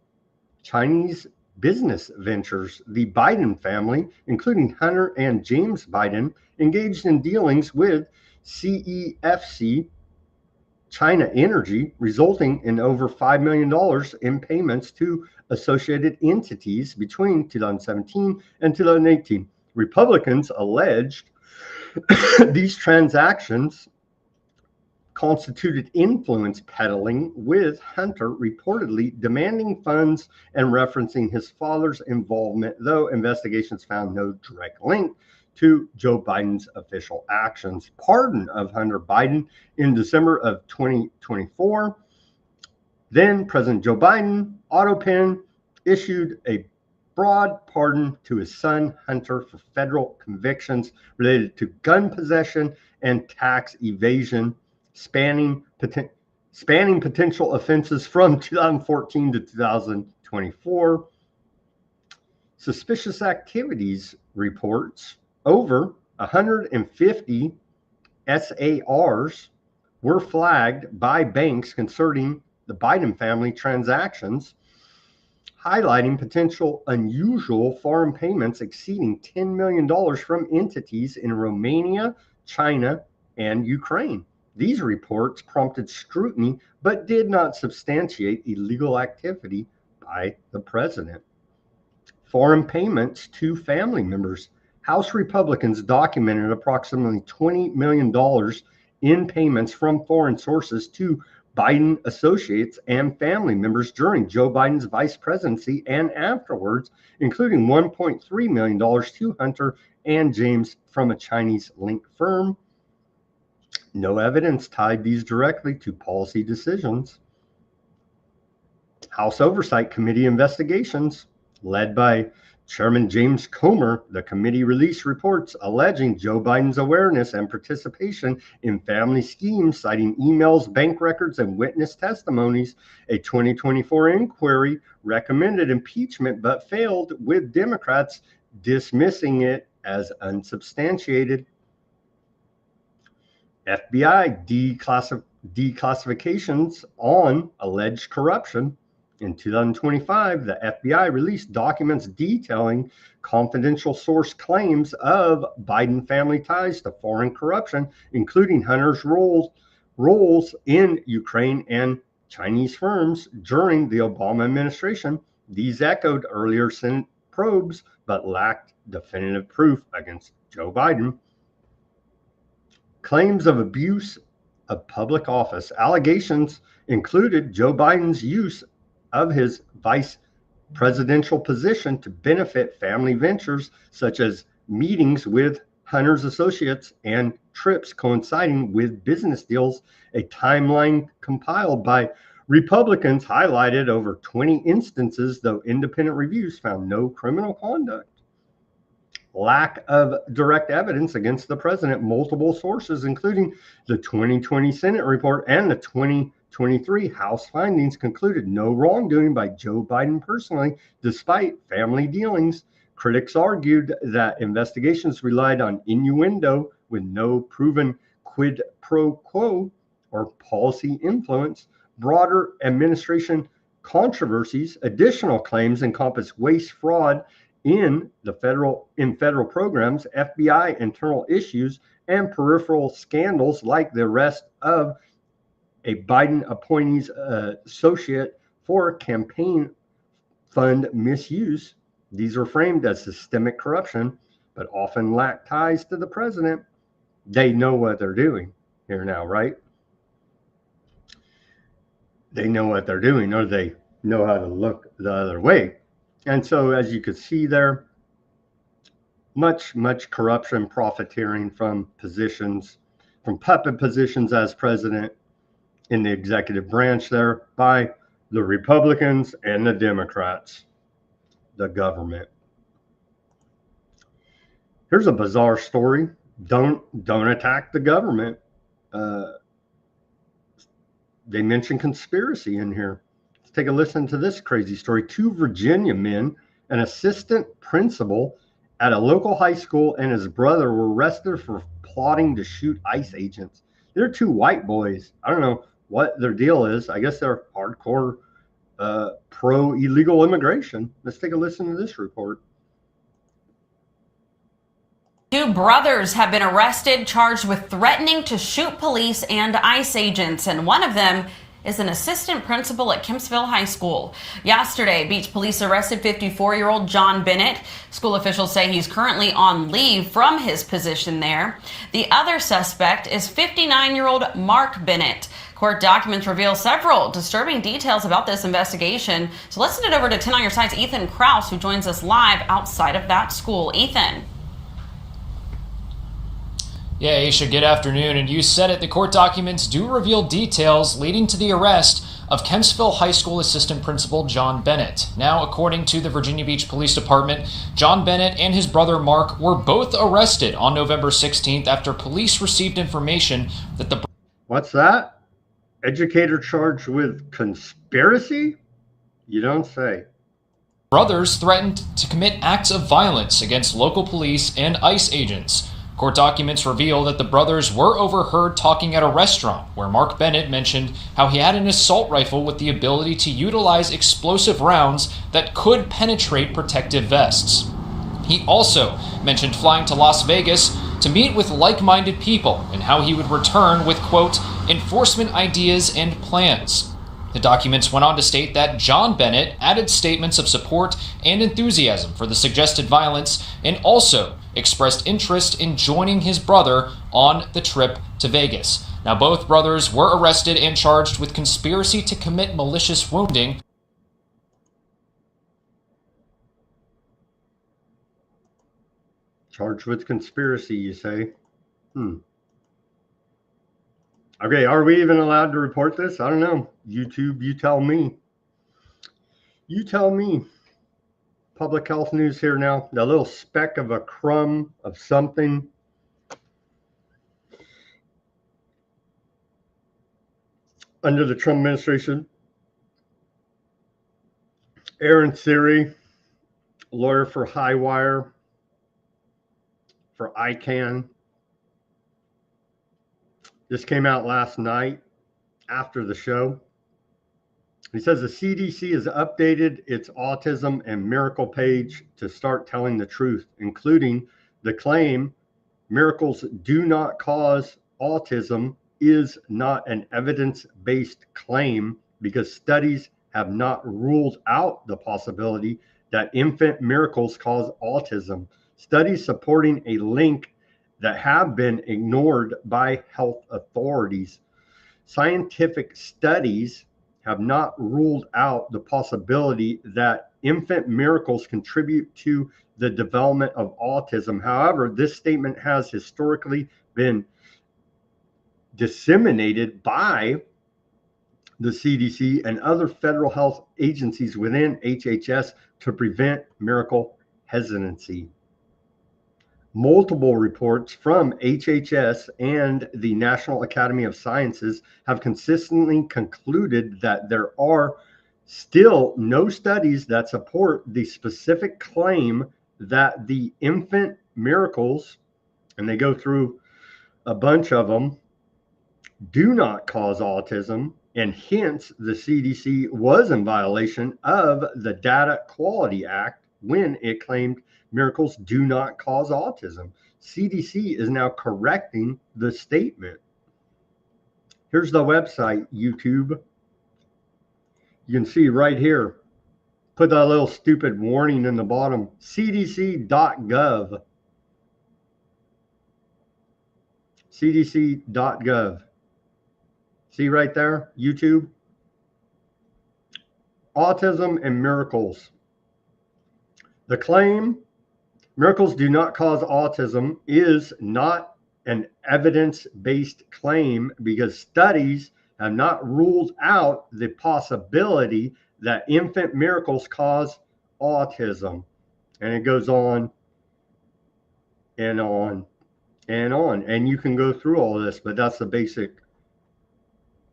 Chinese business ventures. The Biden family, including Hunter and James Biden, engaged in dealings with CEFC China Energy, resulting in over $5 million in payments to associated entities between 2017 and 2018. Republicans alleged these transactions constituted influence peddling, with Hunter reportedly demanding funds and referencing his father's involvement, though investigations found no direct link to Joe Biden's official actions. Pardon of Hunter Biden in December of 2024. Then President Joe Biden, AutoPen, issued a broad pardon to his son Hunter for federal convictions related to gun possession and tax evasion, spanning potential offenses from 2014 to 2024. Suspicious activities reports, over 150 SARs were flagged by banks concerning the Biden family transactions, highlighting potential unusual foreign payments exceeding $10 million from entities in Romania, China, and Ukraine. These reports prompted scrutiny but did not substantiate illegal activity by the president. Foreign payments to family members. House Republicans documented approximately $20 million in payments from foreign sources to Biden associates and family members during Joe Biden's vice presidency and afterwards, including $1.3 million to Hunter and James from a Chinese-linked firm. No evidence tied these directly to policy decisions. House Oversight Committee investigations, led by Chairman James Comer, the committee released reports alleging Joe Biden's awareness and participation in family schemes, citing emails, bank records, and witness testimonies. A 2024 inquiry recommended impeachment but failed, with Democrats dismissing it as unsubstantiated. FBI declassifications on alleged corruption. In 2025, the FBI released documents detailing confidential source claims of Biden family ties to foreign corruption, including Hunter's roles in Ukraine and Chinese firms during the Obama administration. These echoed earlier Senate probes, but lacked definitive proof against Joe Biden. Claims of abuse of public office. Allegations included Joe Biden's use of his vice presidential position to benefit family ventures, such as meetings with Hunter's associates and trips coinciding with business deals. A timeline compiled by Republicans highlighted over 20 instances, though independent reviews found no criminal conduct. Lack of direct evidence against the president. Multiple sources, including the 2020 Senate report and the 2023 House findings, concluded no wrongdoing by Joe Biden personally, despite family dealings. Critics argued that investigations relied on innuendo with no proven quid pro quo or policy influence. Broader administration controversies. Additional claims encompass waste, fraud in federal programs, FBI internal issues, and peripheral scandals like the arrest of a Biden appointee's associate for campaign fund misuse. These are framed as systemic corruption, but often lack ties to the president. They know what they're doing here now, right? They know what they're doing, or they know how to look the other way. And so, as you could see there, much corruption, profiteering from positions, from puppet positions as president in the executive branch there by the Republicans and the Democrats, the government. Here's a bizarre story. Don't attack the government. They mention conspiracy in here. Let's take a listen to this crazy story. 2 Virginia men, an assistant principal at a local high school, and his brother were arrested for plotting to shoot ICE agents. They're 2 white boys. I don't know what their deal is. I guess they're hardcore pro illegal immigration. Let's take a listen to this report. 2 brothers have been arrested, charged with threatening to shoot police and ICE agents, and one of them is an assistant principal at Kempsville High School. Yesterday, Beach police arrested 54-year-old John Bennett. School officials say he's currently on leave from his position there. The other suspect is 59-year-old Mark Bennett. Court documents reveal several disturbing details about this investigation. So let's send it over to 10 on Your Side's Ethan Krause, who joins us live outside of that school. Ethan. Yeah, Aisha, good afternoon. And you said it, the court documents do reveal details leading to the arrest of Kempsville High School Assistant Principal John Bennett. Now, according to the Virginia Beach Police Department, John Bennett and his brother Mark were both arrested on November 16th after police received information that the... What's that? Educator charged with conspiracy? You don't say. Brothers threatened to commit acts of violence against local police and ICE agents. Court documents reveal that the brothers were overheard talking at a restaurant where Mark Bennett mentioned how he had an assault rifle with the ability to utilize explosive rounds that could penetrate protective vests. He also mentioned flying to Las Vegas to meet with like-minded people and how he would return with, quote, enforcement ideas and plans. The documents went on to state that John Bennett added statements of support and enthusiasm for the suggested violence and also expressed interest in joining his brother on the trip to Vegas. Now, both brothers were arrested and charged with conspiracy to commit malicious wounding. Charged with conspiracy, you say? Okay, are we even allowed to report this? I don't know. YouTube, you tell me. You tell me. Public health news here now. A little speck of a crumb of something. Under the Trump administration, Aaron Siri, lawyer for Highwire, for ICANN. This came out last night after the show. He says the CDC has updated its autism and miracle page to start telling the truth, including the claim miracles do not cause autism is not an evidence-based claim because studies have not ruled out the possibility that infant miracles cause autism. Studies supporting a link that have been ignored by health authorities. Scientific studies have not ruled out the possibility that infant miracles contribute to the development of autism. However, this statement has historically been disseminated by the CDC and other federal health agencies within HHS to prevent miracle hesitancy. Multiple reports from HHS and the National Academy of Sciences have consistently concluded that there are still no studies that support the specific claim that the infant miracles, and they go through a bunch of them, do not cause autism, and hence the CDC was in violation of the Data Quality Act when it claimed miracles do not cause autism. CDC is now correcting the statement. Here's the website, YouTube. You can see right here. Put that little stupid warning in the bottom. cdc.gov. cdc.gov. See right there, YouTube? Autism and miracles. The claim miracles do not cause autism is not an evidence-based claim because studies have not ruled out the possibility that infant miracles cause autism. And it goes on and on and on. And you can go through all this, but that's the basic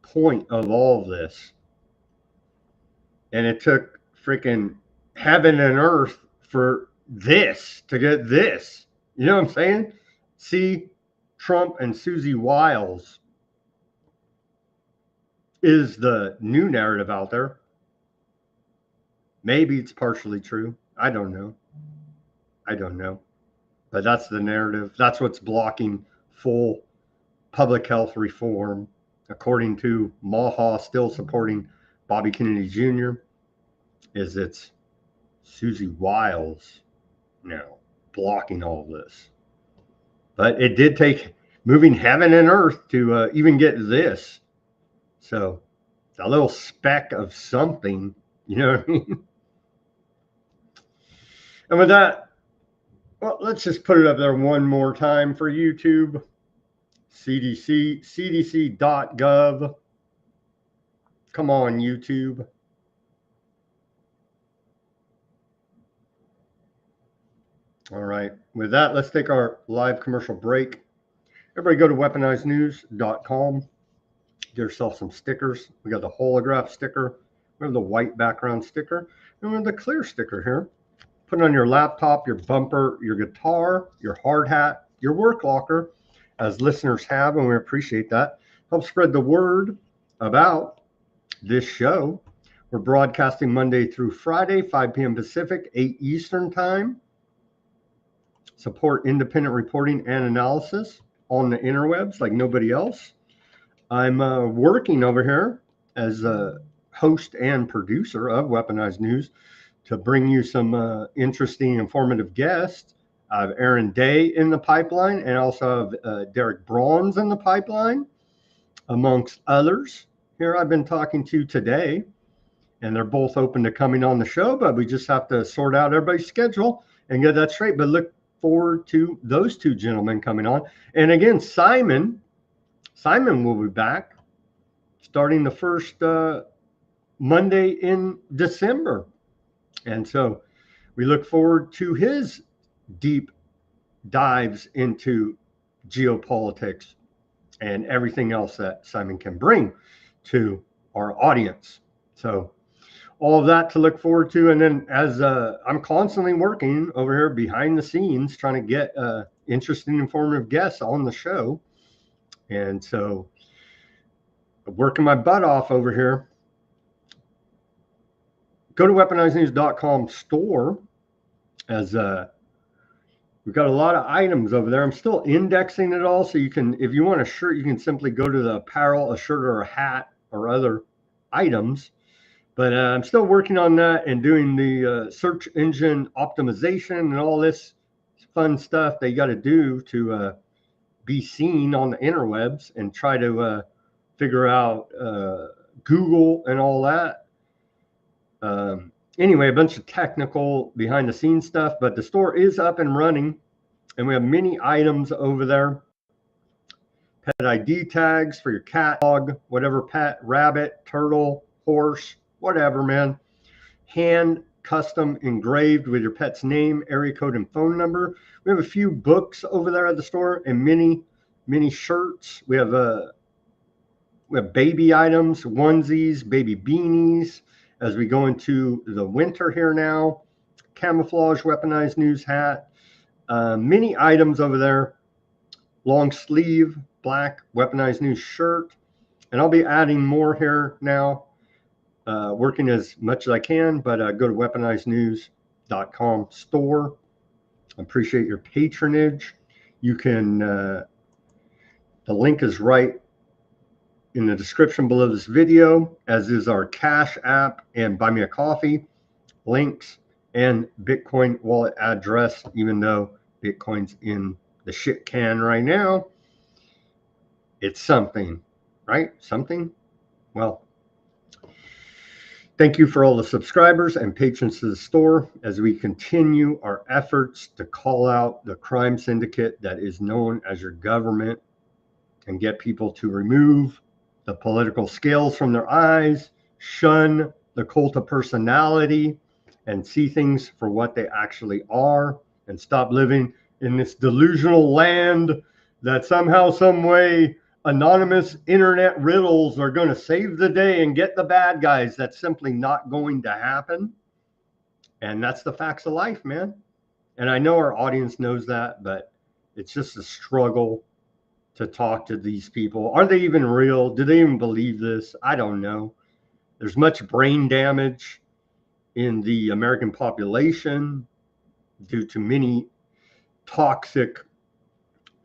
point of all of this. And it took freaking heaven and earth for this to get this. You know what I'm saying? See, Trump and Susie Wiles is the new narrative out there. Maybe it's partially true. I don't know. But that's the narrative. That's what's blocking full public health reform, according to Maha, still supporting Bobby Kennedy Jr., is it's Susie Wiles now blocking all of this. But it did take moving heaven and earth to even get this. So it's a little speck of something, you know what I mean? And with that, well, let's just put it up there one more time for YouTube. cdc.gov. Come on, YouTube. All right. With that, let's take our live commercial break. Everybody go to weaponizednews.com. Get yourself some stickers. We got the holograph sticker. We have the white background sticker. And we have the clear sticker here. Put it on your laptop, your bumper, your guitar, your hard hat, your work locker, as listeners have, and we appreciate that. Help spread the word about this show. We're broadcasting Monday through Friday, 5 p.m. Pacific, 8 Eastern Time. Support independent reporting and analysis on the interwebs like nobody else. I'm working over here as a host and producer of Weaponized News to bring you some interesting, informative guests. I have Aaron Day in the pipeline, and also have Derek Bronze in the pipeline, amongst others. Here I've been talking to today, and they're both open to coming on the show, but we just have to sort out everybody's schedule and get that straight. But look forward to those two gentlemen coming on. And again, Simon will be back starting the first Monday in December. And so we look forward to his deep dives into geopolitics and everything else that Simon can bring to our audience. So all of that to look forward to. And then as I'm constantly working over here behind the scenes, trying to get interesting, informative guests on the show. And so working my butt off over here. Go to weaponizednews.com store, as we've got a lot of items over there. I'm still indexing it all. So you can, if you want a shirt, you can simply go to the apparel, a shirt or a hat or other items. But I'm still working on that and doing the search engine optimization and all this fun stuff that you got to do to be seen on the interwebs and try to figure out Google and all that. Anyway, a bunch of technical behind the scenes stuff, but the store is up and running, and we have many items over there. Pet ID tags for your cat, dog, whatever pet, rabbit, turtle, horse, whatever, man. Hand custom engraved with your pet's name, area code, and phone number. We have a few books over there at the store and many shirts. We have baby items, onesies, baby beanies as we go into the winter here now. Camouflage Weaponized News hat. Many items over there. Long sleeve black Weaponized News shirt. And I'll be adding more here now. Working as much as I can, but go to weaponizednews.com store. Appreciate your patronage. You can, the link is right in the description below this video, as is our Cash App and Buy Me a Coffee links and Bitcoin wallet address, even though Bitcoin's in the shit can right now. It's something, right? Something? Well, thank you for all the subscribers and patrons to the store as we continue our efforts to call out the crime syndicate that is known as your government and get people to remove the political scales from their eyes, shun the cult of personality, and see things for what they actually are, and stop living in this delusional land that somehow, some way, anonymous internet riddles are going to save the day and get the bad guys. That's simply not going to happen. And that's the facts of life, man. And I know our audience knows that, but it's just a struggle to talk to these people. Are they even real? Do they even believe this? I don't know. There's much brain damage in the American population due to many toxic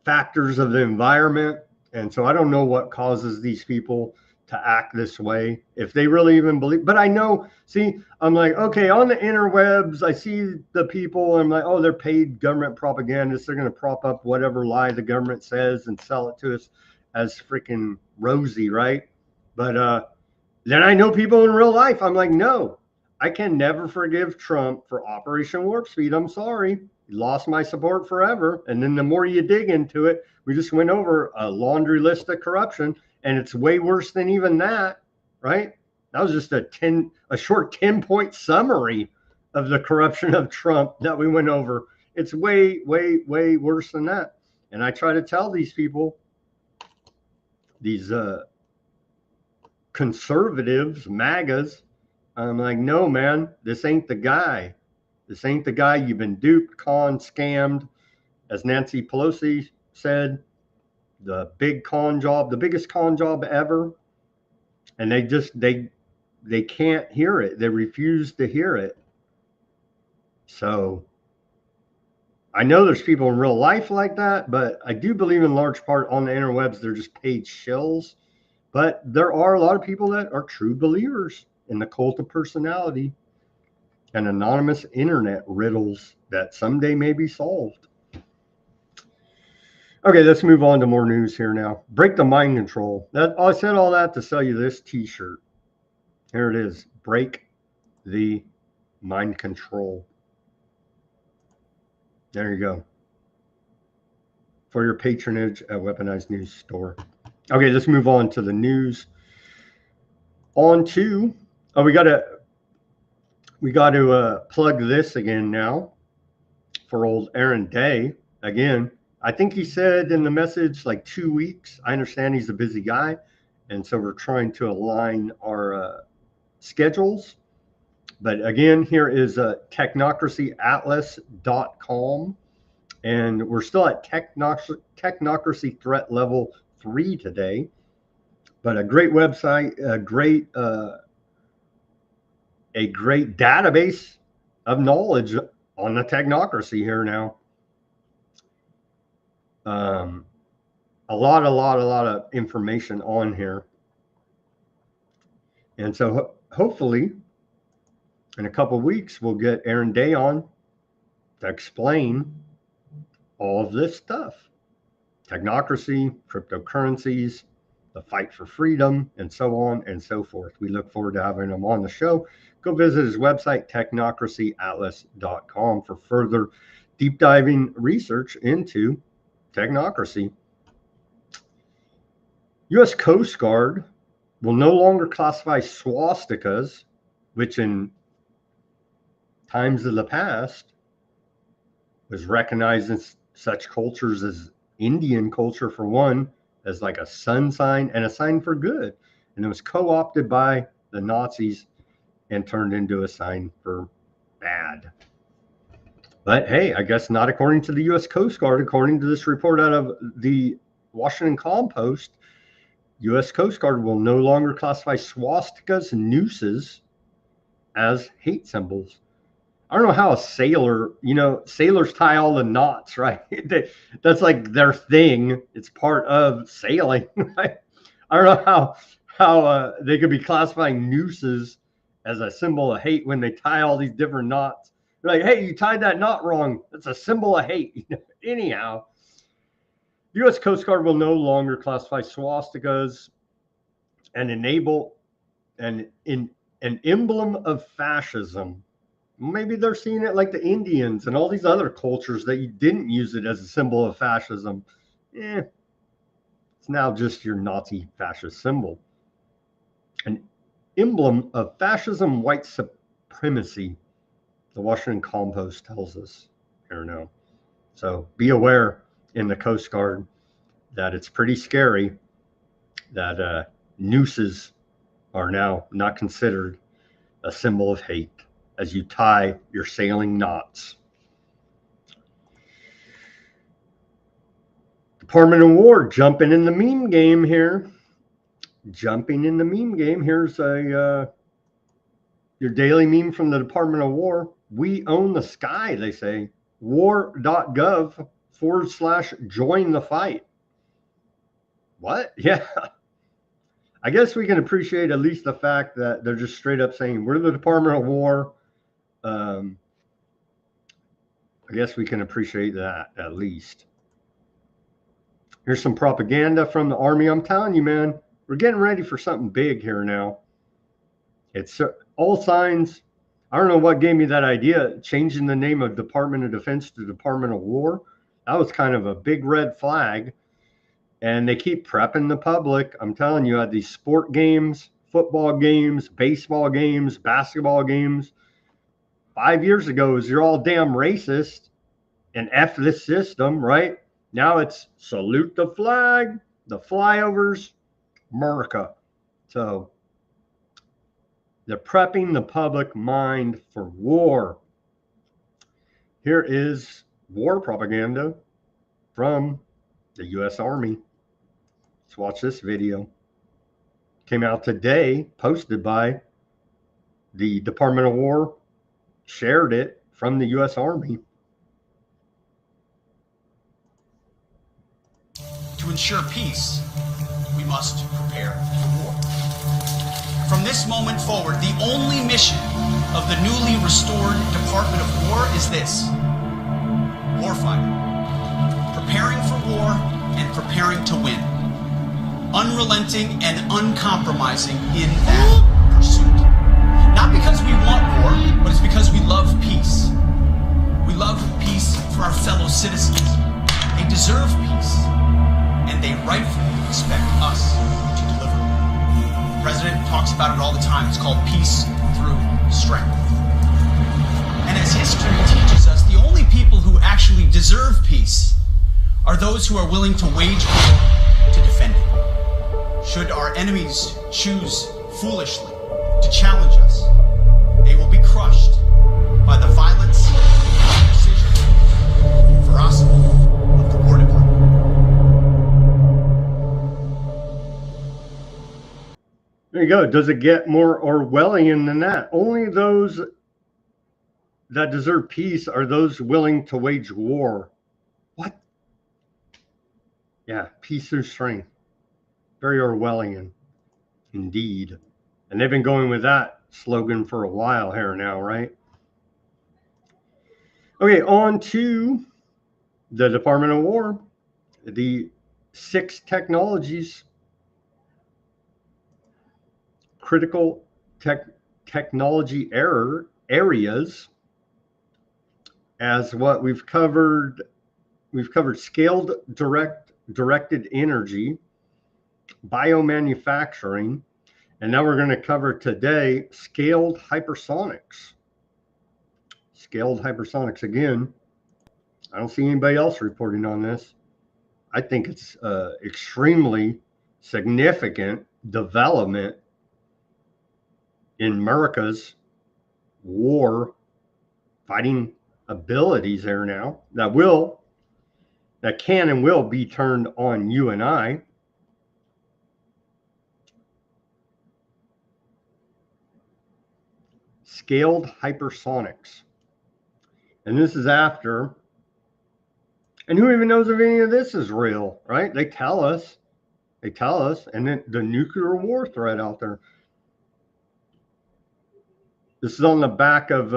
factors of the environment. And so I don't know what causes these people to act this way, if they really even believe. But I know, see, I'm like, okay, on the interwebs, I see the people, I'm like, oh, they're paid government propagandists. They're going to prop up whatever lie the government says and sell it to us as freaking rosy, right? But then I know people in real life. I'm like, no, I can never forgive Trump for Operation Warp Speed. I'm sorry. He lost my support forever. And then the more you dig into it, we just went over a laundry list of corruption, and it's way worse than even that, right? That was just a short 10-point summary of the corruption of Trump that we went over. It's way, way, way worse than that. And I try to tell these people, these conservatives, MAGAs, I'm like, no, man, this ain't the guy. This ain't the guy. You've been duped, conned, scammed. As Nancy Pelosi said, the big con job, the biggest con job ever. And they can't hear it. They refuse to hear it. So I know there's people in real life like that, but I do believe in large part on the interwebs, they're just paid shills. But there are a lot of people that are true believers in the cult of personality and anonymous internet riddles that someday may be solved. Okay, let's move on to more news here now. Break the mind control. I said all that to sell you this t-shirt. Here it is. Break the mind control. There you go. For your patronage at Weaponized News Store. Okay, let's move on to the news. We got to plug this again now for old Aaron Day. Again, I think he said in the message like 2 weeks. I understand he's a busy guy, and so we're trying to align our schedules. But again, here is technocracyatlas.com, and we're still at technocracy threat level 3 today. But a great website, a great database of knowledge on the technocracy here now. A lot of information on here. And so hopefully in a couple of weeks, we'll get Aaron Day on to explain all of this stuff. Technocracy, cryptocurrencies, the fight for freedom, and so on and so forth. We look forward to having him on the show. Go visit his website, technocracyatlas.com, for further deep diving research into technocracy. U.S. Coast Guard will no longer classify swastikas, which in times of the past was recognized in such cultures as Indian culture, for one, as like a sun sign and a sign for good. And it was co-opted by the Nazis and turned into a sign for bad. But hey, I guess not according to the U.S. Coast Guard. According to this report out of the Washington Compost, U.S. Coast Guard will no longer classify swastikas and nooses as hate symbols. I don't know how a sailor, sailors tie all the knots, right? That's like their thing. It's part of sailing, right? I don't know how they could be classifying nooses as a symbol of hate when they tie all these different knots. They're like, hey, you tied that knot wrong. That's a symbol of hate. Anyhow, the U.S. Coast Guard will no longer classify swastikas and enable an emblem of fascism. Maybe they're seeing it like the Indians and all these other cultures that you didn't use it as a symbol of fascism. It's now just your Nazi fascist symbol. An emblem of fascism, white supremacy, the Washington Compost tells us here now. So be aware in the Coast Guard that it's pretty scary that nooses are now not considered a symbol of hate as you tie your sailing knots. Department of War jumping in the meme game here. Jumping in the meme game. Here's your daily meme from the Department of War. We own the sky, they say. war.gov/join the fight. What? Yeah. I guess we can appreciate at least the fact that they're just straight up saying we're the Department of War. I guess we can appreciate that at least. Here's some propaganda from the Army. I'm telling you, man, we're getting ready for something big here now. It's all signs I don't know what gave me that idea, changing the name of Department of Defense to Department of War. That was kind of a big red flag. And they keep prepping the public. I'm telling you, at these sport games, football games, baseball games, basketball games, 5 years ago, it was you're all damn racist and F this system, right? Now it's salute the flag, the flyovers, America. So they're prepping the public mind for war. Here is war propaganda from the U.S. Army. Let's watch this video. Came out today, posted by the Department of War, shared it from the U.S. Army. To ensure peace, we must prepare for war. From this moment forward, the only mission of the newly restored Department of War is this: warfighting. Preparing for war and preparing to win. Unrelenting and uncompromising in that pursuit. Not because we want war, but it's because we love peace. We love peace for our fellow citizens. They deserve peace, and they rightfully expect us to deliver. The President talks about it all the time. It's called peace through strength. And as history teaches us, the only people who actually deserve peace are those who are willing to wage war to defend it. Should our enemies choose foolishly to challenge us, they will be crushed by the violence, precision, and ferocity of the War Department. There you go. Does it get more Orwellian than that? Only those that deserve peace are those willing to wage war. What? Yeah, peace through strength. Very Orwellian, indeed. And they've been going with that slogan for a while here now, right? Okay, on to the Department of War. The 6 technologies, critical technology areas, as what we've covered. We've covered scaled directed energy, biomanufacturing, and now we're going to cover today scaled hypersonics. Scaled hypersonics again. I don't see anybody else reporting on this. I think it's extremely significant development in America's war fighting abilities there now that can and will be turned on you and I. Scaled hypersonics. And this is after, and who even knows if any of this is real, right? They tell us, and then the nuclear war threat out there. This is on the back of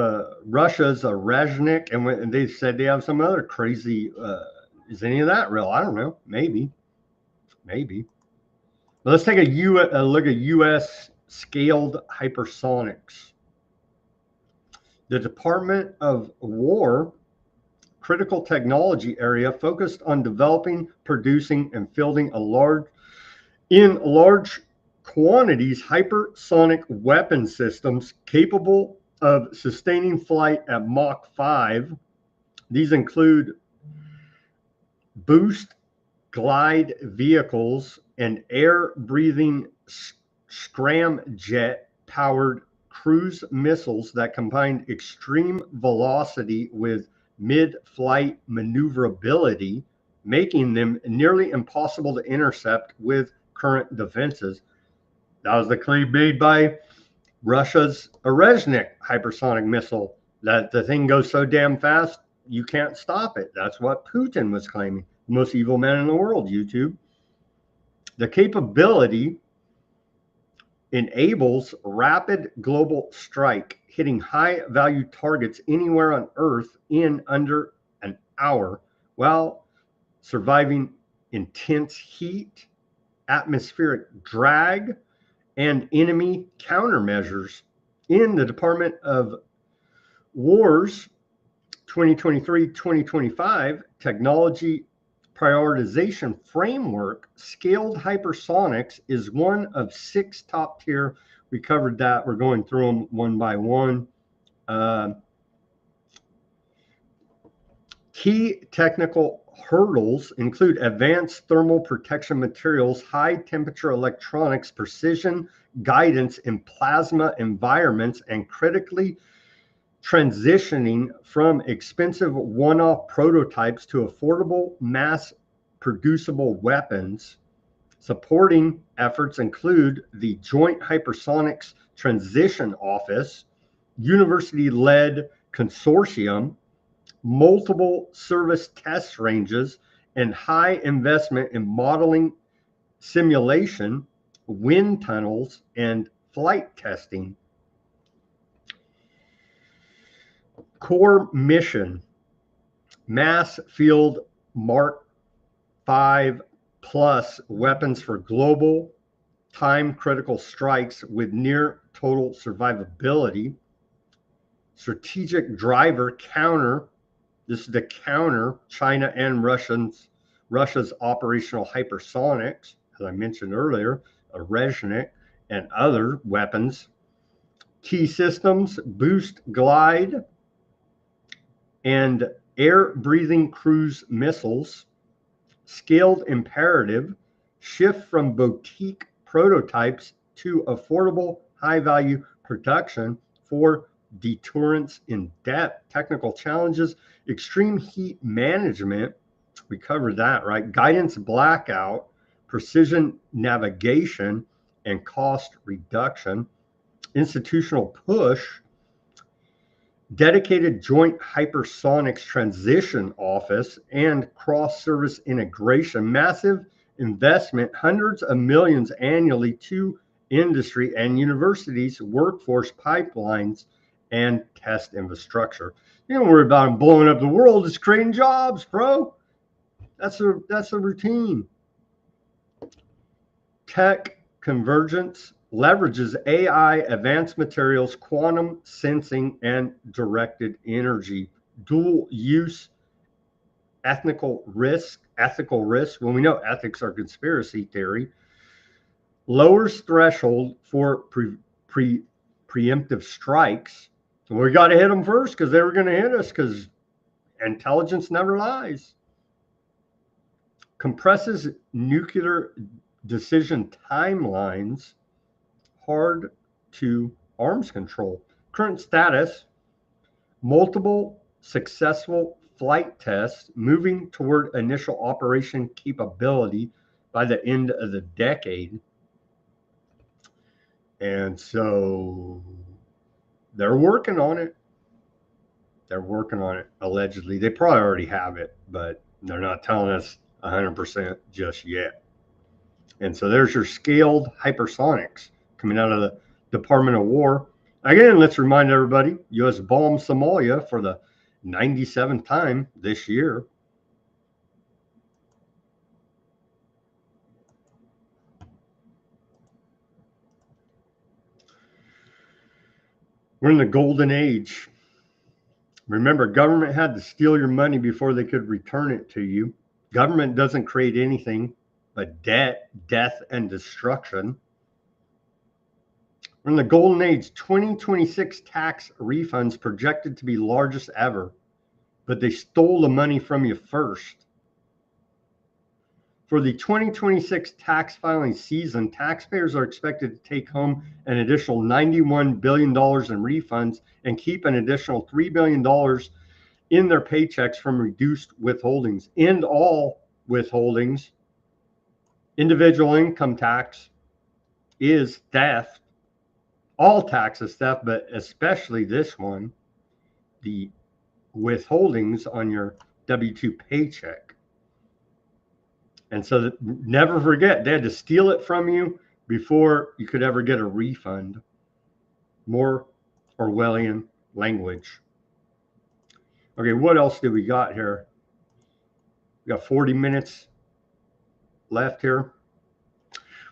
Russia's Reznik, and they said they have some other crazy, is any of that real? I don't know, maybe. But let's take a look at U.S. scaled hypersonics. The Department of War critical technology area focused on developing, producing, and fielding in large quantities hypersonic weapon systems capable of sustaining flight at Mach 5. These include boost glide vehicles and air-breathing scramjet-powered cruise missiles that combine extreme velocity with mid-flight maneuverability, making them nearly impossible to intercept with current defenses. That was the claim made by Russia's Reznik hypersonic missile, that the thing goes so damn fast, you can't stop it. That's what Putin was claiming. The most evil man in the world, YouTube. The capability enables rapid global strike, hitting high-value targets anywhere on Earth in under an hour, while surviving intense heat, atmospheric drag, and enemy countermeasures. In the Department of Wars 2023-2025 technology prioritization framework, scaled hypersonics is one of 6 top tier. We covered that. We're going through them one by one. Key technical hurdles include advanced thermal protection materials, high temperature electronics, precision guidance in plasma environments, and critically transitioning from expensive one-off prototypes to affordable mass producible weapons. Supporting efforts include the Joint Hypersonics Transition Office, university-led consortium, multiple service test ranges, and high investment in modeling, simulation, wind tunnels, and flight testing. Core mission, mass field Mark 5 plus weapons for global time critical strikes with near total survivability. Strategic driver counter. This is the counter China and Russia's operational hypersonics, as I mentioned earlier, a Reznik and other weapons. Key systems, boost glide and air-breathing cruise missiles. Scaled imperative, shift from boutique prototypes to affordable high-value production for deterrence in depth. Technical challenges, extreme heat management, we covered that, right? Guidance blackout, precision navigation, and cost reduction. Institutional push, dedicated Joint Hypersonics Transition Office and cross-service integration. Massive investment, hundreds of millions annually to industry and universities, workforce pipelines, and test infrastructure. You don't worry about them blowing up the world. It's creating jobs, bro. That's a routine. Tech convergence leverages AI, advanced materials, quantum sensing, and directed energy. Dual use, ethical risk. Well, we know ethics are conspiracy theory. Lowers threshold for preemptive strikes. We got to hit them first because they were going to hit us, because intelligence never lies. Compresses nuclear decision timelines. Hard to arms control. Current status, multiple successful flight tests, moving toward initial operation capability by the end of the decade. And so they're working on it. They're working on it, allegedly. They probably already have it, but they're not telling us 100% just yet. And so there's your scaled hypersonics coming out of the Department of War. Again, let's remind everybody, U.S. bombed Somalia for the 97th time this year. We're in the golden age. Remember, government had to steal your money before they could return it to you. Government doesn't create anything but debt, death, and destruction. We're in the golden age. 2026 tax refunds projected to be largest ever, but they stole the money from you first. For the 2026 tax filing season, taxpayers are expected to take home an additional $91 billion in refunds and keep an additional $3 billion in their paychecks from reduced withholdings. End all withholdings. Individual income tax is theft. All tax is theft, but especially this one, the withholdings on your W-2 paycheck. And so never forget, they had to steal it from you before you could ever get a refund. More Orwellian language. Okay, what else do we got here? We got 40 minutes left here.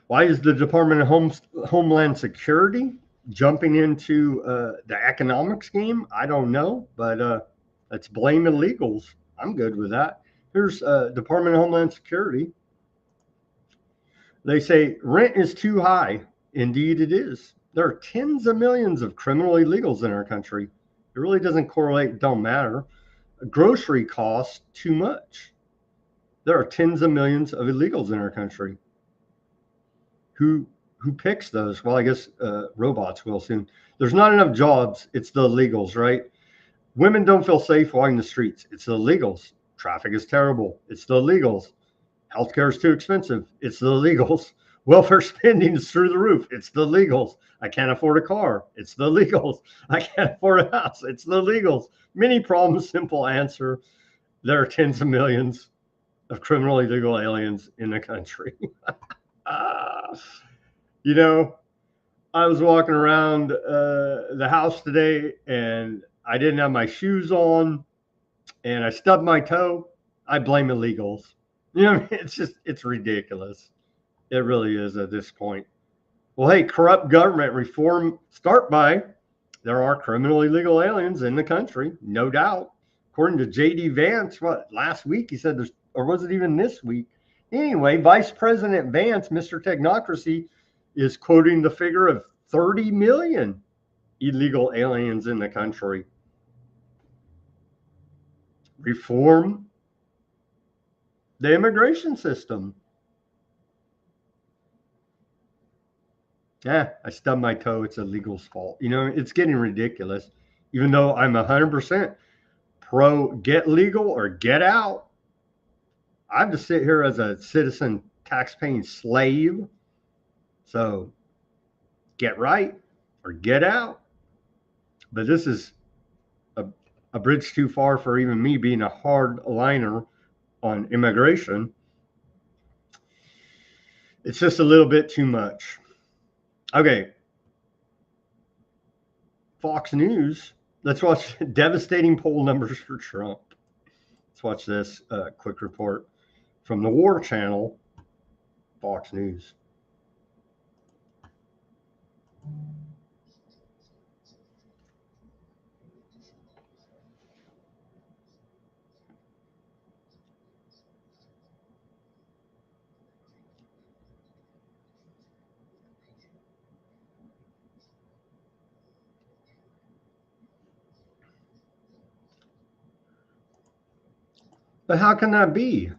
Why is the Department of Homeland Security jumping into the economics game? I don't know, but let's blame illegals. I'm good with that. Here's Department of Homeland Security. They say rent is too high. Indeed, it is. There are tens of millions of criminal illegals in our country. It really doesn't correlate, don't matter. Grocery costs too much. There are tens of millions of illegals in our country. Who picks those? Well, I guess robots will soon. There's not enough jobs. It's the illegals, right? Women don't feel safe walking the streets. It's the illegals. Traffic is terrible. It's the illegals. Healthcare is too expensive. It's the illegals. Welfare spending is through the roof. It's the illegals. I can't afford a car. It's the illegals. I can't afford a house. It's the illegals. Many problems, simple answer. There are tens of millions of criminal illegal aliens in the country. You know, I was walking around the house today and I didn't have my shoes on and I stubbed my toe. I blame illegals. You know, it's ridiculous. It really is at this point. Well, hey, corrupt government reform start by there are criminal illegal aliens in the country, no doubt. According to J.D. Vance, last week he said there's, or was it even this week? Anyway, Vice President Vance, Mr. Technocracy, is quoting the figure of 30 million illegal aliens in the country. Reform the immigration system. Yeah, I stubbed my toe. It's illegal's fault. You know, it's getting ridiculous. Even though I'm 100% pro get legal or get out, I have to sit here as a citizen tax-paying slave. So get right or get out. But this is a bridge too far for even me being a hardliner on immigration. It's just a little bit too much. Okay. Fox News. Let's watch devastating poll numbers for Trump. Let's watch this quick report from the War Channel, Fox News. But how can that be?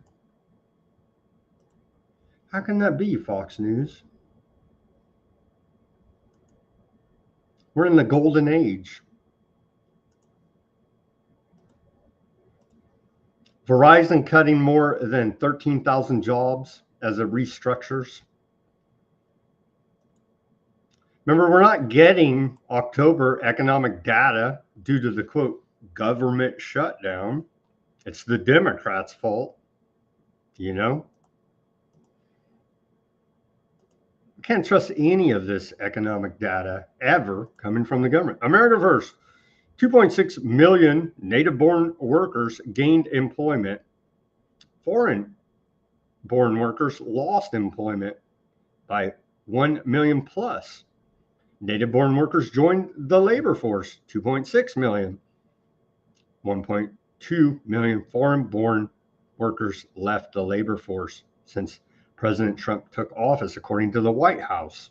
How can that be, Fox News? We're in the golden age. Verizon cutting more than 13,000 jobs as it restructures. Remember, we're not getting October economic data due to the, quote, government shutdown. It's the Democrats' fault, you know? Can't trust any of this economic data ever coming from the government. America First, 2.6 million native-born workers gained employment. Foreign-born workers lost employment by 1 million plus. Native-born workers joined the labor force, 2.6 million. 1.2 million foreign-born workers left the labor force since President Trump took office, according to the White House.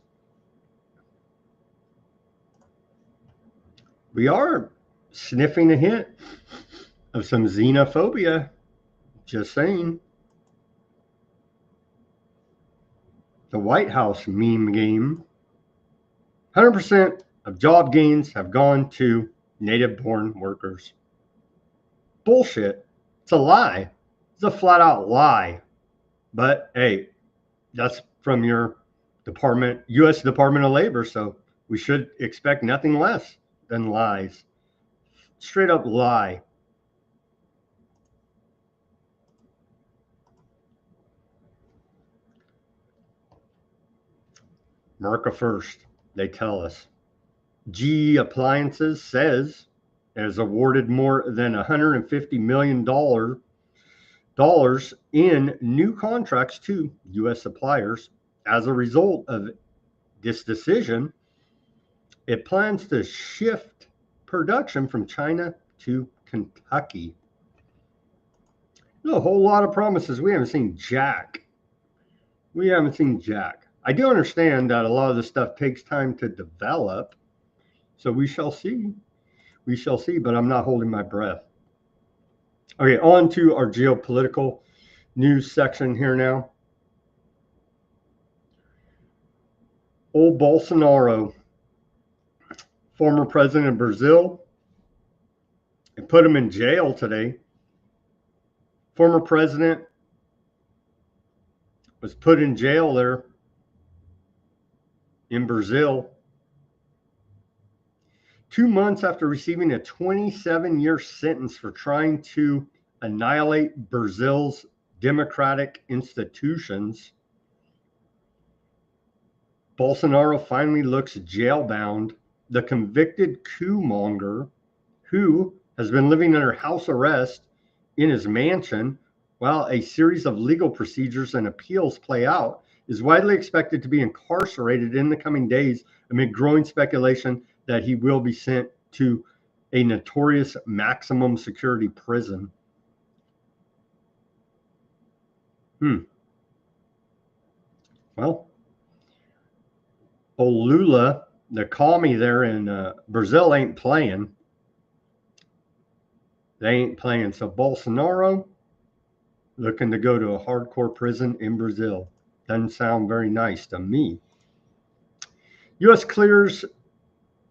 We are sniffing a hint of some xenophobia. Just saying. The White House meme game. 100% of job gains have gone to native-born workers. Bullshit. It's a lie. It's a flat-out lie. But hey, that's from your department, U.S. Department of Labor, so we should expect nothing less than lies. Straight up lie. America First, they tell us. GE Appliances says it has awarded more than $150 million in new contracts to U.S. suppliers as a result of this decision. it plans to shift production from China to Kentucky. There's a whole lot of promises. We haven't seen jack. We haven't seen jack. I do understand that a lot of this stuff takes time to develop. So we shall see. We shall see, but I'm not holding my breath. Okay, on to our geopolitical news section here now. Old Bolsonaro, former president of Brazil, and put him in jail today. Former president was put in jail there in Brazil 2 months after receiving a 27-year sentence for trying to annihilate Brazil's democratic institutions. Bolsonaro finally looks jail-bound. The convicted coup monger, who has been living under house arrest in his mansion while a series of legal procedures and appeals play out, is widely expected to be incarcerated in the coming days amid growing speculation that he will be sent to a notorious maximum security prison. Well, old Lula, the commie there in Brazil ain't playing. They ain't playing. So Bolsonaro looking to go to a hardcore prison in Brazil. Doesn't sound very nice to me. U.S. clears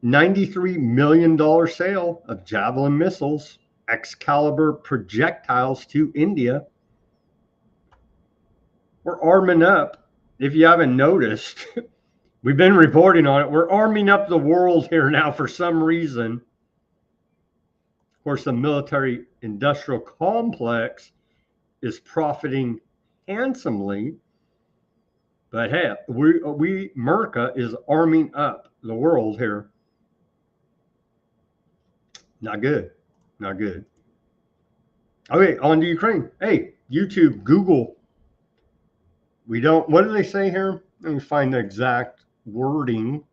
$93 million sale of Javelin missiles, Excalibur projectiles to India. We're arming up. If you haven't noticed, we've been reporting on it. We're arming up the world here now for some reason. Of course, the military industrial complex is profiting handsomely. But hey, America is arming up the world here. Not good. Not good. Okay, on to Ukraine. Hey, YouTube, Google. What do they say here? Let me find the exact wording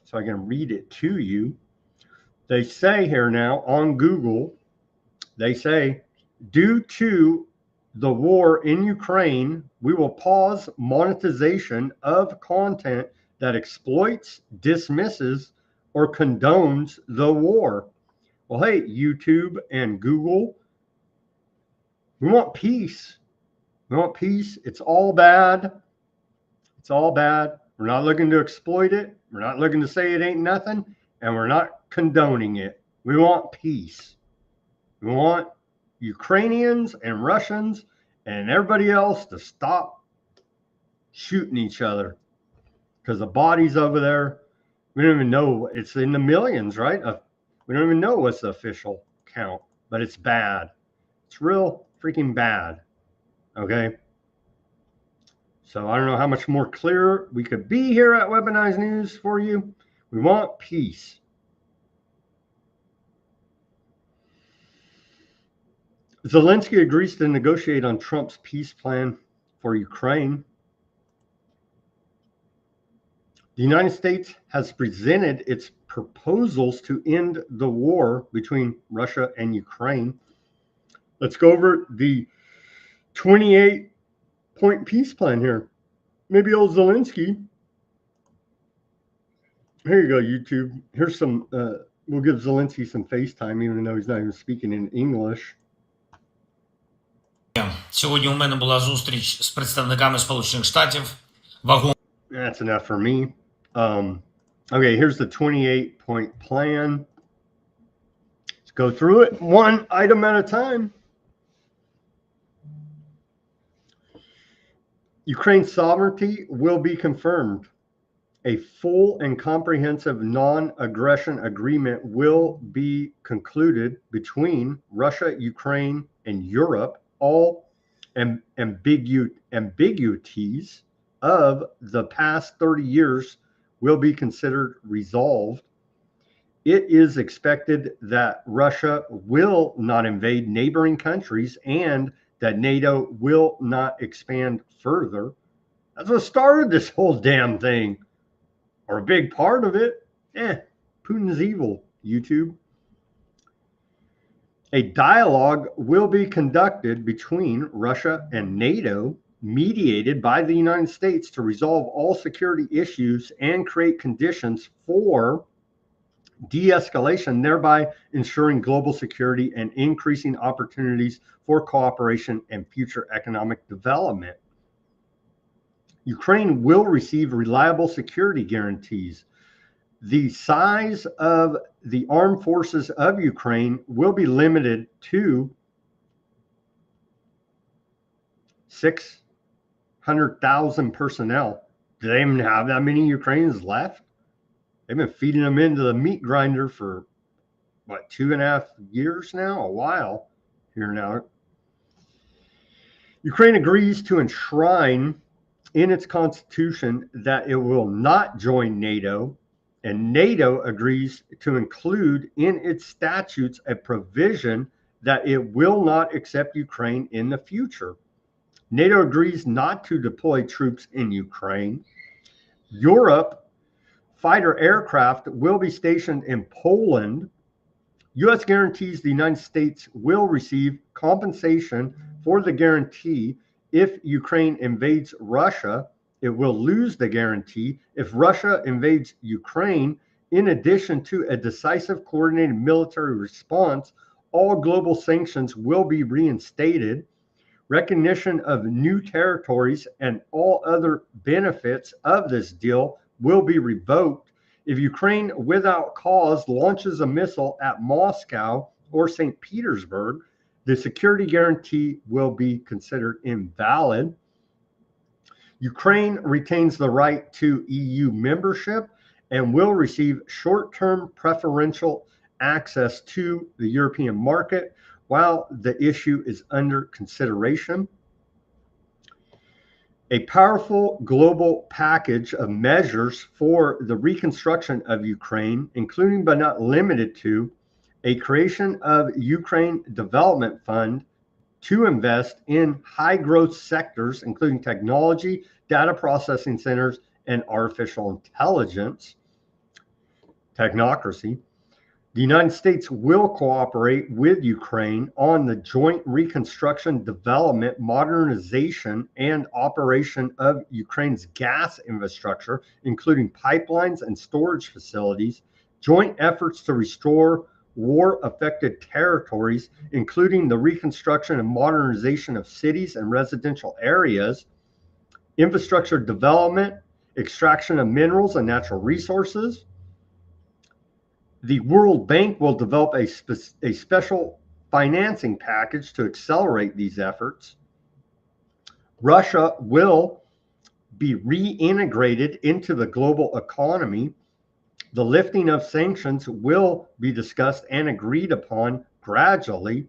so I can read it to you. They say here now on Google, they say, due to the war in Ukraine, we will pause monetization of content that exploits, dismisses, or condones the war. Well, hey, YouTube and Google, we want peace. We want peace. It's all bad. It's all bad. We're not looking to exploit it. We're not looking to say it ain't nothing, and we're not condoning it. We want peace. We want Ukrainians and Russians and everybody else to stop shooting each other, because the bodies over there, we don't even know. It's in the millions, right? We don't even know what's the official count, but it's bad. It's real freaking bad. Okay. So I don't know how much more clear we could be here at Weaponized News for you. We want peace. Zelensky agrees to negotiate on Trump's peace plan for Ukraine. The United States has presented its proposals to end the war between Russia and Ukraine. Let's go over the 28-point peace plan here. Maybe old Zelensky. Here you go, YouTube. Here's some, we'll give Zelensky some FaceTime, even though he's not even speaking in English. Сьогодні у мене була зустріч з представниками Сполучених Штатів. That's enough for me. Okay, here's the 28-point plan. Let's go through it one item at a time. Ukraine's sovereignty will be confirmed. A full and comprehensive non-aggression agreement will be concluded between Russia, Ukraine, and Europe. All ambiguities of the past 30 years will be considered resolved. It is expected that Russia will not invade neighboring countries and that NATO will not expand further. That's what started this whole damn thing, or a big part of it Putin's evil, YouTube. A dialogue will be conducted between Russia and NATO, mediated by the United States to resolve all security issues and create conditions for de-escalation, thereby ensuring global security and increasing opportunities for cooperation and future economic development. Ukraine will receive reliable security guarantees. The size of the armed forces of Ukraine will be limited to 600,000 personnel. Do they even have that many Ukrainians left? They've been feeding them into the meat grinder for, what, 2.5 years now? A while here now. Ukraine agrees to enshrine in its constitution that it will not join NATO, and NATO agrees to include in its statutes a provision that it will not accept Ukraine in the future. NATO agrees not to deploy troops in Ukraine. Europe fighter aircraft will be stationed in Poland. U.S. guarantees the United States will receive compensation for the guarantee. If Ukraine invades Russia, it will lose the guarantee. If Russia invades Ukraine, in addition to a decisive coordinated military response, all global sanctions will be reinstated. Recognition of new territories and all other benefits of this deal will be revoked. If Ukraine, without cause, launches a missile at Moscow or St. Petersburg, the security guarantee will be considered invalid. Ukraine retains the right to EU membership and will receive short-term preferential access to the European market while the issue is under consideration. A powerful global package of measures for the reconstruction of Ukraine, including but not limited to a creation of Ukraine Development Fund to invest in high growth sectors, including technology, data processing centers, and artificial intelligence, technocracy. The United States will cooperate with Ukraine on the joint reconstruction, development, modernization, and operation of Ukraine's gas infrastructure, including pipelines and storage facilities, joint efforts to restore war-affected territories, including the reconstruction and modernization of cities and residential areas, infrastructure development, extraction of minerals and natural resources. The World Bank will develop a special financing package to accelerate these efforts. Russia will be reintegrated into the global economy. The lifting of sanctions will be discussed and agreed upon gradually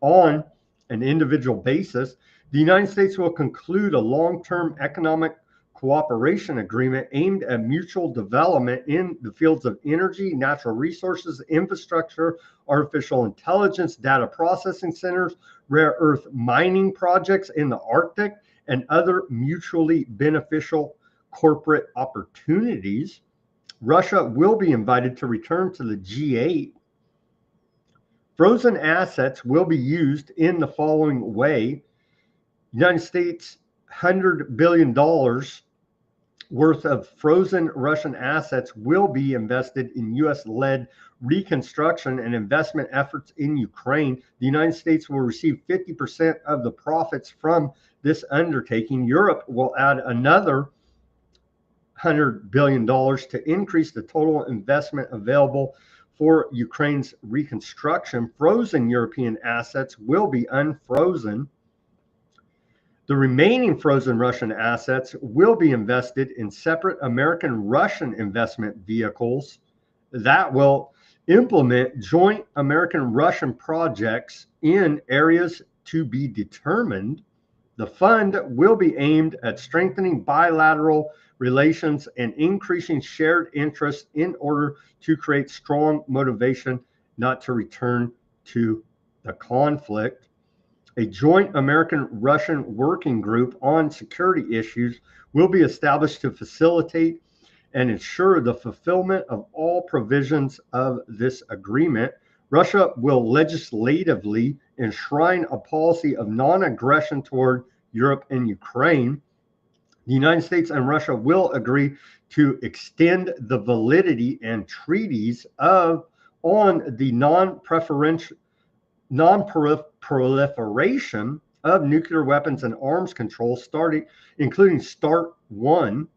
on an individual basis. The United States will conclude a long-term economic cooperation agreement aimed at mutual development in the fields of energy, natural resources, infrastructure, artificial intelligence, data processing centers, rare earth mining projects in the Arctic, and other mutually beneficial corporate opportunities. Russia will be invited to return to the G8. Frozen assets will be used in the following way. United States $100 billion worth of frozen Russian assets will be invested in U.S.-led reconstruction and investment efforts in Ukraine. The United States will receive 50% of the profits from this undertaking. Europe will add another $100 billion to increase the total investment available for Ukraine's reconstruction. Frozen European assets will be unfrozen. The remaining frozen Russian assets will be invested in separate American-Russian investment vehicles that will implement joint American-Russian projects in areas to be determined. The fund will be aimed at strengthening bilateral relations and increasing shared interests in order to create strong motivation not to return to the conflict. A joint American-Russian working group on security issues will be established to facilitate and ensure the fulfillment of all provisions of this agreement. Russia will legislatively enshrine a policy of non-aggression toward Europe and Ukraine. The United States and Russia will agree to extend the validity and treaties on the non-proliferation of nuclear weapons and arms control, including START 1.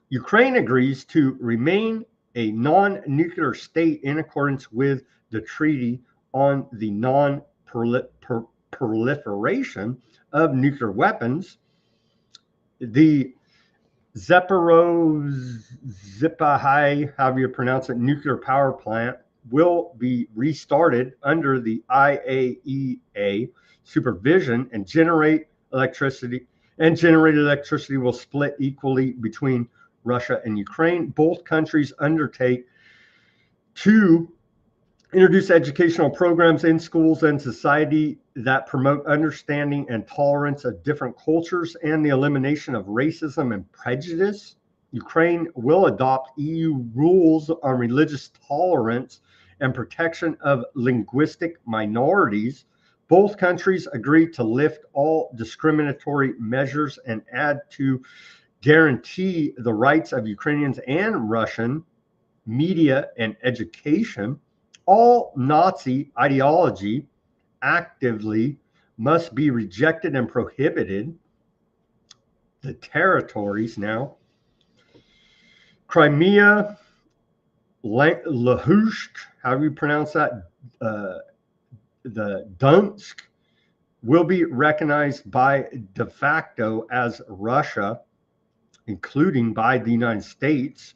Ukraine agrees to remain a non-nuclear state in accordance with the Treaty on the Non-Proliferation of Nuclear Weapons. The Zaporizhzhia, however you pronounce it, nuclear power plant will be restarted under the IAEA supervision and generated electricity will split equally between Russia and Ukraine. Both countries undertake to introduce educational programs in schools and society that promote understanding and tolerance of different cultures and the elimination of racism and prejudice. Ukraine will adopt EU rules on religious tolerance and protection of linguistic minorities. Both countries agreed to lift all discriminatory measures and add to guarantee the rights of Ukrainians and Russian media and education. All Nazi ideology actively must be rejected and prohibited. The territories now: Crimea, Luhansk, however you pronounce that, the Donetsk, will be recognized by de facto as Russia, including by the United States.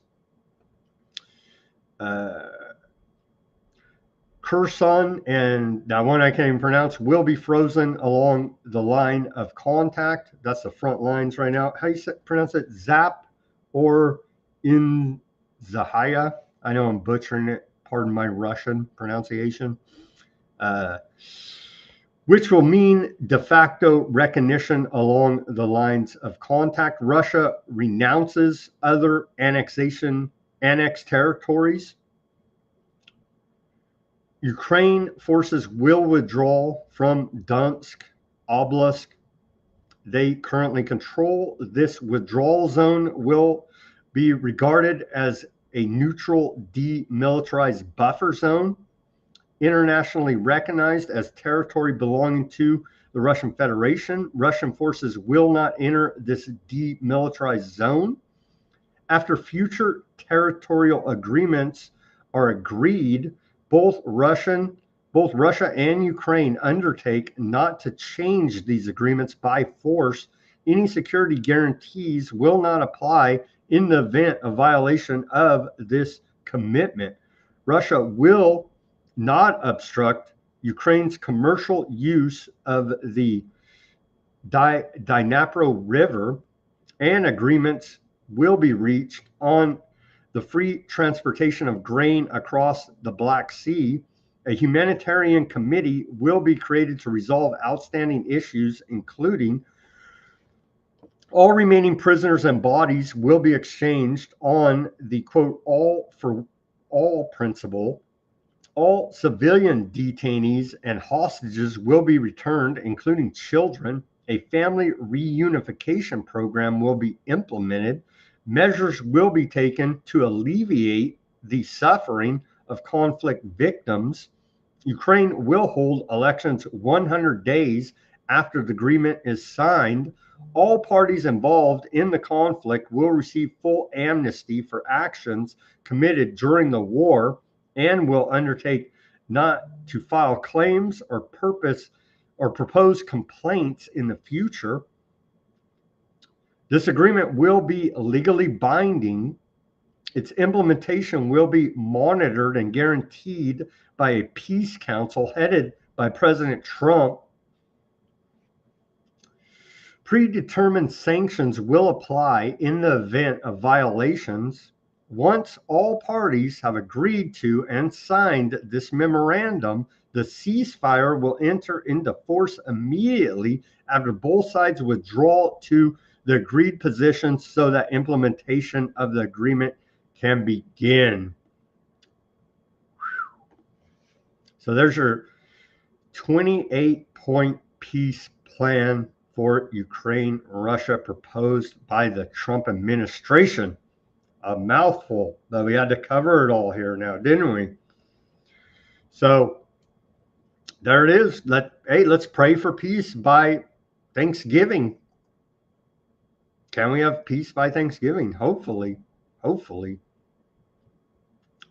Kherson, and that one I can't even pronounce, will be frozen along the line of contact. That's the front lines right now. How do you pronounce it? Zap or in Zahaya? I know I'm butchering it. Pardon my Russian pronunciation. Which will mean de facto recognition along the lines of contact. Russia renounces other annexed territories. Ukraine forces will withdraw from Donetsk Oblast. They currently control. This withdrawal zone will be regarded as a neutral demilitarized buffer zone, internationally recognized as territory belonging to the Russian Federation. Russian forces will not enter this demilitarized zone. After future territorial agreements are agreed, both Russia and Ukraine undertake not to change these agreements by force. Any security guarantees will not apply in the event of violation of this commitment. Russia will not obstruct Ukraine's commercial use of the Dnipro River, and agreements will be reached on the free transportation of grain across the Black Sea. A humanitarian committee will be created to resolve outstanding issues, including all remaining prisoners and bodies will be exchanged on the quote all for all principle. All civilian detainees and hostages will be returned, including children. A family reunification program will be implemented. Measures will be taken to alleviate the suffering of conflict victims. Ukraine will hold elections 100 days after the agreement is signed. All parties involved in the conflict will receive full amnesty for actions committed during the war and will undertake not to file claims or propose complaints in the future. This agreement will be legally binding. Its implementation will be monitored and guaranteed by a peace council headed by President Trump. Predetermined sanctions will apply in the event of violations. Once all parties have agreed to and signed this memorandum, the ceasefire will enter into force immediately after both sides withdraw to the agreed positions so that implementation of the agreement can begin. So there's your 28-point peace plan for Ukraine, Russia, proposed by the Trump administration. A mouthful, but we had to cover it all here now, didn't we? So there it is. Let's pray for peace by Thanksgiving. Can we have peace by Thanksgiving? Hopefully. Hopefully.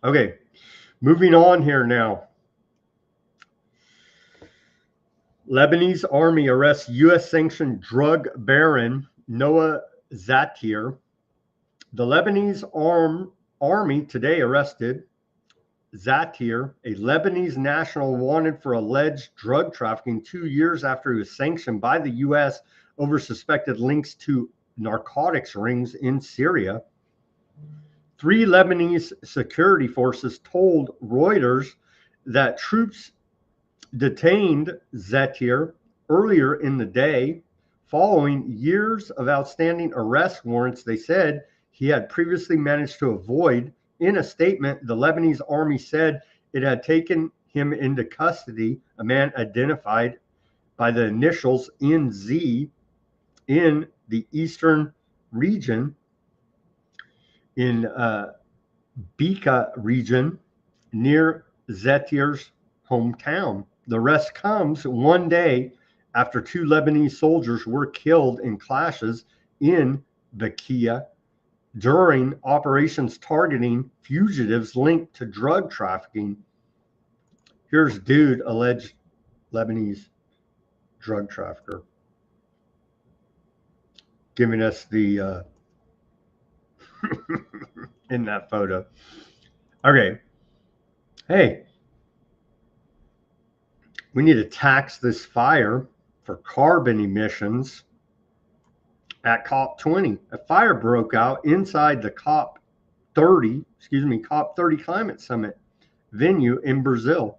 Okay, moving on here now. Lebanese army arrests U.S. sanctioned drug baron Noah Zatir. The Lebanese army today arrested Zatir, a Lebanese national wanted for alleged drug trafficking 2 years after he was sanctioned by the U.S. over suspected links to narcotics rings in Syria. 3 Lebanese security forces told Reuters that troops detained Zatir earlier in the day following years of outstanding arrest warrants they said he had previously managed to avoid. In a statement, the Lebanese army said it had taken him into custody, a man identified by the initials NZ, in the eastern region, in Bekaa region, near Zatir's hometown. The arrest comes one day after 2 Lebanese soldiers were killed in clashes in Bekaa during operations targeting fugitives linked to drug trafficking. Here's dude, alleged Lebanese drug trafficker, giving us the in that photo. Okay. Hey, we need to tax this fire for carbon emissions at COP20. A fire broke out inside the COP30 Climate Summit venue in Brazil.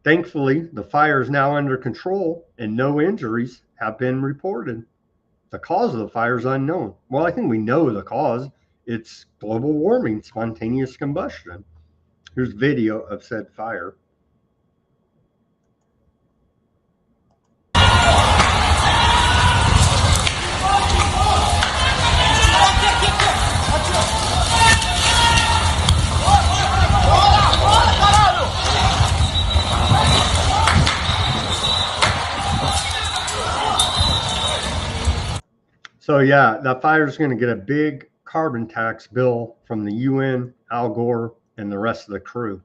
Thankfully, the fire is now under control and no injuries have been reported. The cause of the fire is unknown. Well, I think we know the cause. It's global warming, spontaneous combustion. Here's video of said fire. So yeah, that fire is going to get a big carbon tax bill from the UN, Al Gore, and the rest of the crew.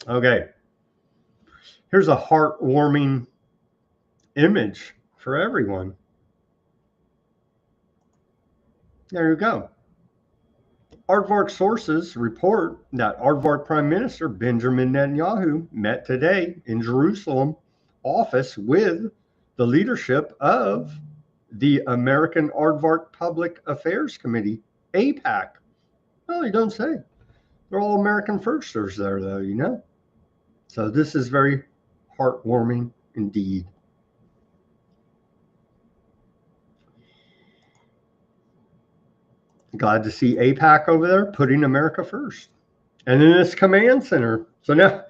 Okay. Here's a heartwarming image for everyone. There you go. Aardvark sources report that Aardvark Prime Minister Benjamin Netanyahu met today in Jerusalem office with the leadership of the American Aardvark Public Affairs Committee, APAC. Well, you don't say. They're all American firsters there, though, you know. So this is very heartwarming indeed. Glad to see APAC over there putting America first. And then this command center. So now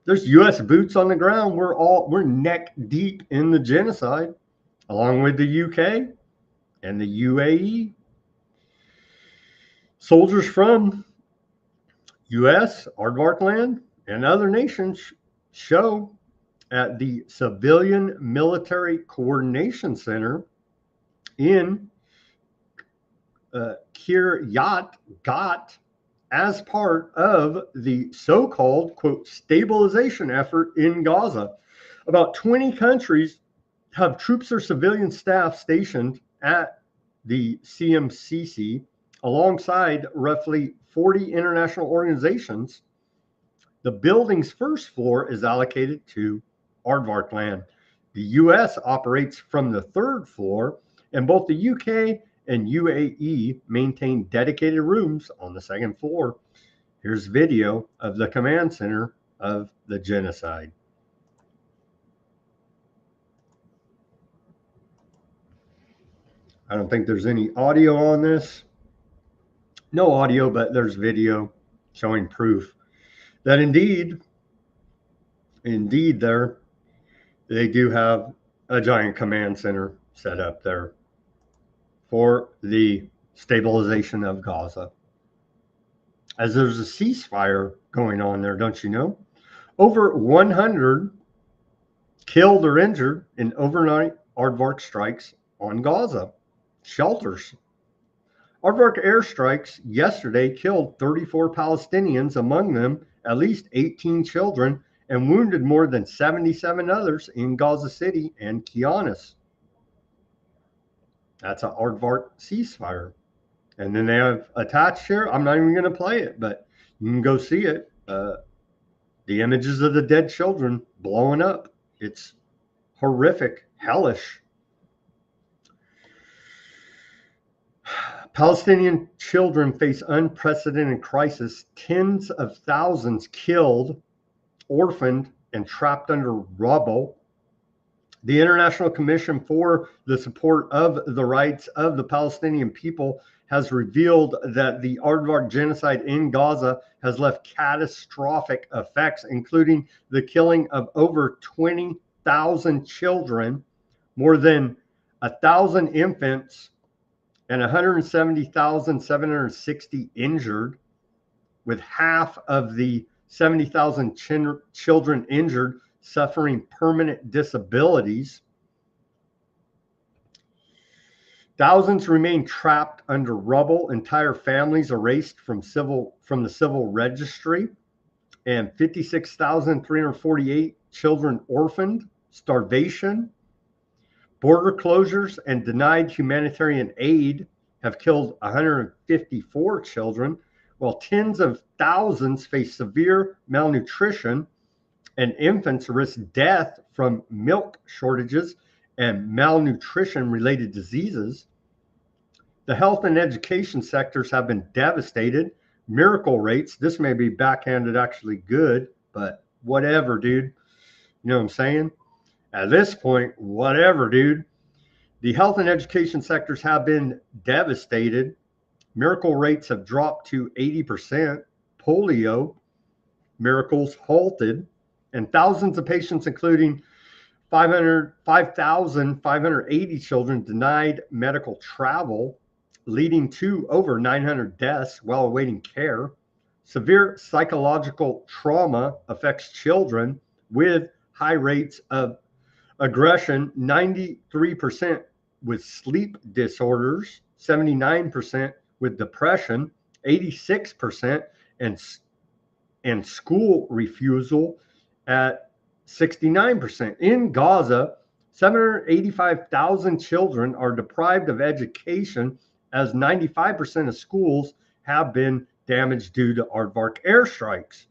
there's U.S. boots on the ground. We're neck deep in the genocide, along with the UK and the UAE. Soldiers from U.S., Aardvark land, and other nations show at the Civilian Military Coordination Center in Kiryat Gat as part of the so-called, quote, stabilization effort in Gaza. About 20 countries have troops or civilian staff stationed at the CMCC alongside roughly 40 international organizations. The building's first floor is allocated to Aardvark land. The U.S. operates from the third floor, and both the UK and UAE maintain dedicated rooms on the second floor. Here's video of the command center of the genocide. I don't think there's any audio on this. No audio, but there's video showing proof that indeed there they do have a giant command center set up there for the stabilization of Gaza. As there's a ceasefire going on there, don't you know? Over 100 killed or injured in overnight aardvark strikes on Gaza shelters. Aardvark airstrikes yesterday killed 34 Palestinians, among them at least 18 children, and wounded more than 77 others in Gaza City and Kianis. That's an aardvark ceasefire. And then they have attached here, I'm not even going to play it, but you can go see it. The images of the dead children blowing up. It's horrific, hellish. Palestinian children face unprecedented crisis. Tens of thousands killed, orphaned, and trapped under rubble. The International Commission for the Support of the Rights of the Palestinian People has revealed that the aardvark genocide in Gaza has left catastrophic effects, including the killing of over 20,000 children, more than 1,000 infants, and 170,760 injured, with half of the 70,000 children injured suffering permanent disabilities. Thousands remain trapped under rubble, entire families erased from the civil registry, and 56,348 children orphaned, starvation. Border closures and denied humanitarian aid have killed 154 children, while tens of thousands face severe malnutrition, and infants risk death from milk shortages and malnutrition-related diseases. The health and education sectors have been devastated. Miracle rates, this may be backhanded actually good, but whatever, dude. You know what I'm saying? At this point, whatever, dude. The health and education sectors have been devastated. Miracle rates have dropped to 80%. Polio miracles halted. And thousands of patients, including 5,580 children, denied medical travel, leading to over 900 deaths while awaiting care. Severe psychological trauma affects children with high rates of aggression, 93% with sleep disorders, 79% with depression, 86% and school refusal at 69%. In Gaza, 785,000 children are deprived of education, as 95% of schools have been damaged due to aardvark airstrikes.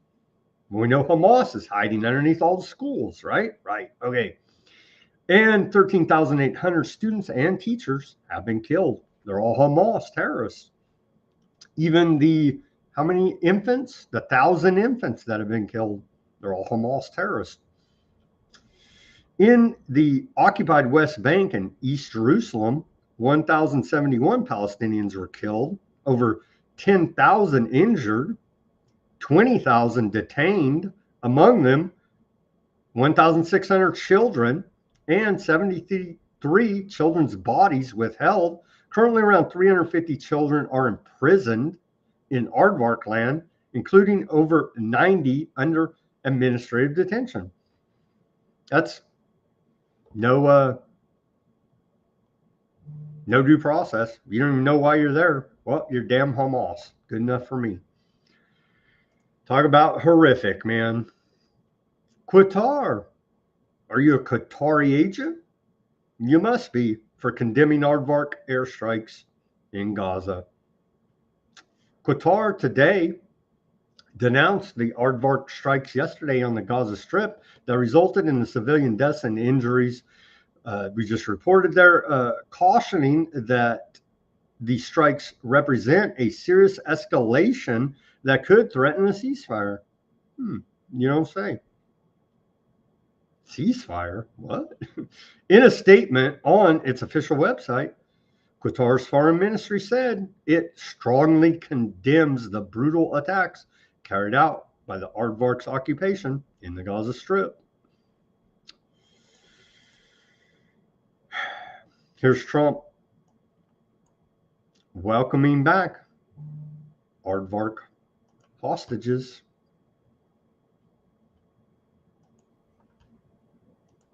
We know Hamas is hiding underneath all the schools, right? Right. Okay. And 13,800 students and teachers have been killed. They're all Hamas terrorists. Even how many infants? The 1,000 infants that have been killed. They're all Hamas terrorists. In the occupied West Bank and East Jerusalem, 1,071 Palestinians were killed, over 10,000 injured, 20,000 detained, among them 1,600 children, and 73 children's bodies withheld. Currently, around 350 children are imprisoned in aardvark land, including over 90 under administrative detention. That's no due process. You don't even know why you're there. Well, you're damn Hamas. Good enough for me. Talk about horrific, man. Qatar. Are you a Qatari agent? You must be, for condemning aardvark airstrikes in Gaza. Qatar today denounced the aardvark strikes yesterday on the Gaza Strip that resulted in the civilian deaths and injuries we just reported there, cautioning that the strikes represent a serious escalation that could threaten a ceasefire. You don't say. Ceasefire? What? In a statement on its official website, Qatar's foreign ministry said it strongly condemns the brutal attacks carried out by the Aardvark's occupation in the Gaza Strip. Here's Trump welcoming back Aardvark hostages.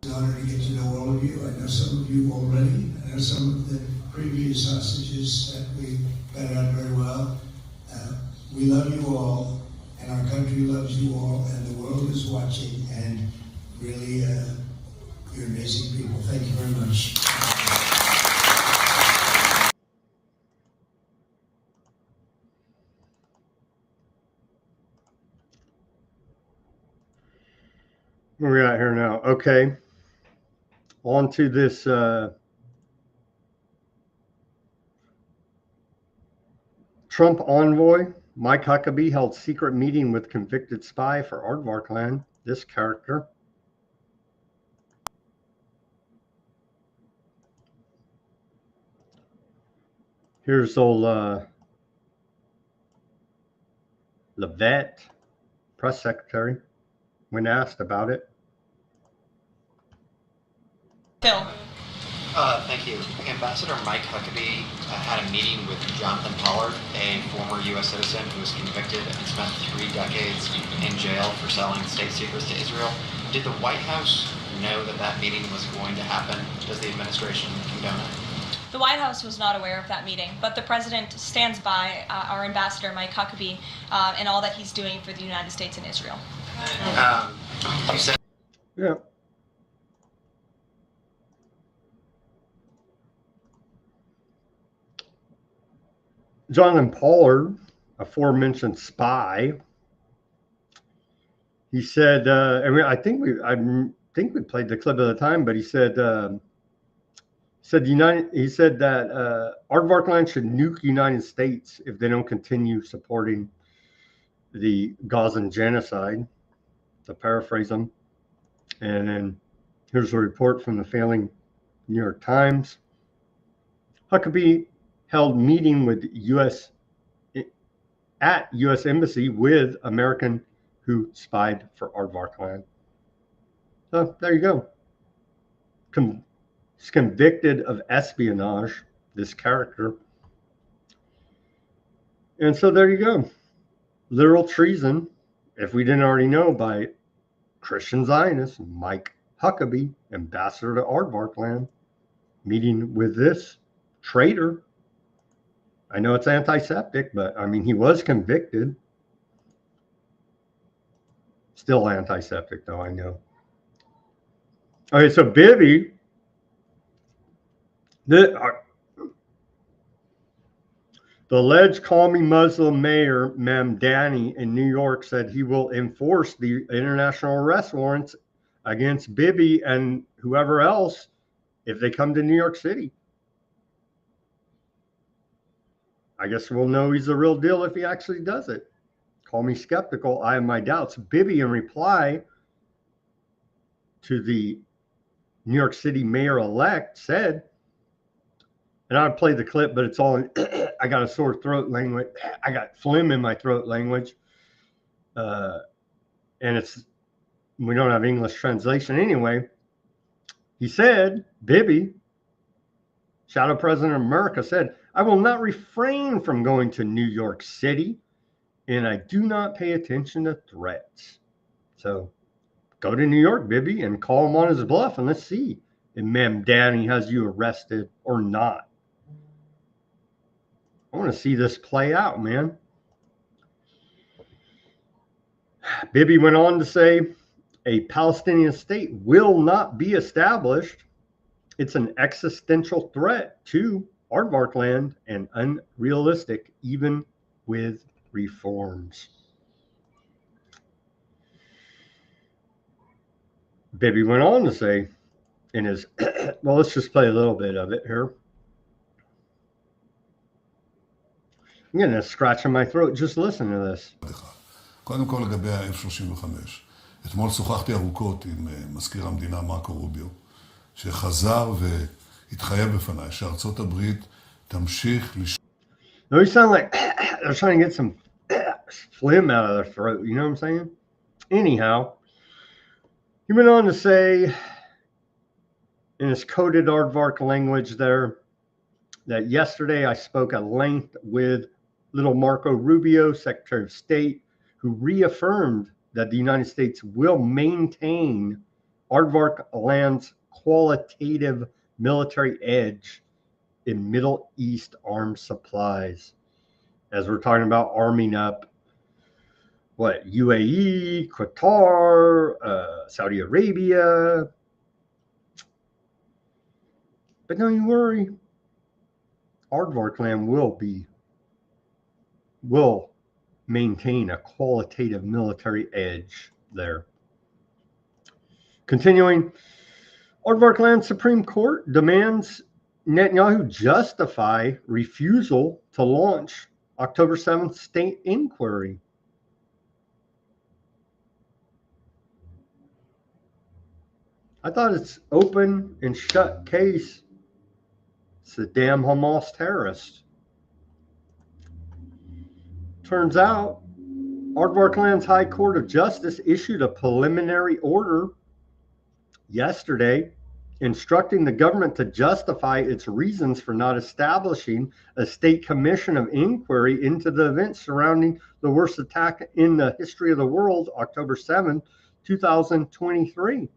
It's an honor to get to know all of you. I know some of you already. I know some of the previous hostages that we got out very well. We love you all, and our country loves you all, and the world is watching, and really, you're amazing people. Thank you very much. Where are we at here now? Okay. On to this Trump envoy, Mike Huckabee, held secret meeting with convicted spy for Aardvark land. This character. Here's old Levette, press secretary, when asked about it. Phil. Thank you. Ambassador Mike Huckabee had a meeting with Jonathan Pollard, a former U.S. citizen who was convicted and spent 3 decades in jail for selling state secrets to Israel. Did the White House know that that meeting was going to happen? Does the administration condone it? The White House was not aware of that meeting, but the president stands by our ambassador, Mike Huckabee, and all that he's doing for the United States and Israel. You said. Yeah. Jonathan Pollard, aforementioned spy, he said, I think we played the clip at the time, but he said that Aardvark land should nuke United States if they don't continue supporting the Gazan genocide, to paraphrase him. And then here's a report from the failing New York Times. Huckabee held meeting with U.S. Embassy with American who spied for Aardvark land. So there you go. He's convicted of espionage, this character. And so there you go. Literal treason, if we didn't already know, by Christian Zionist Mike Huckabee, ambassador to Aardvark land, meeting with this traitor. I know it's antiseptic, but I mean, he was convicted. Still antiseptic, though, I know. Okay, so Bibi, the alleged Call Me Muslim mayor, Mamdani, in New York, said he will enforce the international arrest warrants against Bibi and whoever else if they come to New York City. I guess we'll know he's the real deal if he actually does it. Call me skeptical. I have my doubts. Bibi, in reply to the New York City mayor-elect, said, and I'll play the clip, but it's all in, I got a sore throat language. I got phlegm in my throat language. And we don't have English translation anyway. He said, Bibi, Shadow President of America, said, I will not refrain from going to New York City, and I do not pay attention to threats. So go to New York, Bibi, and call him on his bluff, and let's see if Mamdani has you arrested or not. I want to see this play out, man. Bibi went on to say, a Palestinian state will not be established. It's an existential threat to Aardvark land and unrealistic, even with reforms. Bibi went on to say in his, well, let's just play a little bit of it here. I'm getting a scratch in my throat just listening to this. קודם כל לגבי ה-F-35. אתמול שוחחתי ארוכות עם מזכיר המדינה מרקו רוביו, שחזר והתחייב בפניי שארצות הברית תמשיך They sound like they're trying to get some phlegm out of their throat. You know what I'm saying? Anyhow, he went on to say in his coded aardvark language there that yesterday I spoke at length with little Marco Rubio, Secretary of State, who reaffirmed that the United States will maintain aardvark land's qualitative military edge in Middle East arms supplies. As we're talking about arming up, UAE, Qatar, Saudi Arabia. But don't you worry, aardvark land will maintain a qualitative military edge there. Continuing, aardvark land Supreme Court demands Netanyahu justify refusal to launch October 7th state inquiry. I thought it's open and shut case. It's a damn Hamas terrorist. Turns out, Aardvark Land's High Court of Justice issued a preliminary order yesterday instructing the government to justify its reasons for not establishing a state commission of inquiry into the events surrounding the worst attack in the history of the world, October 7, 2023.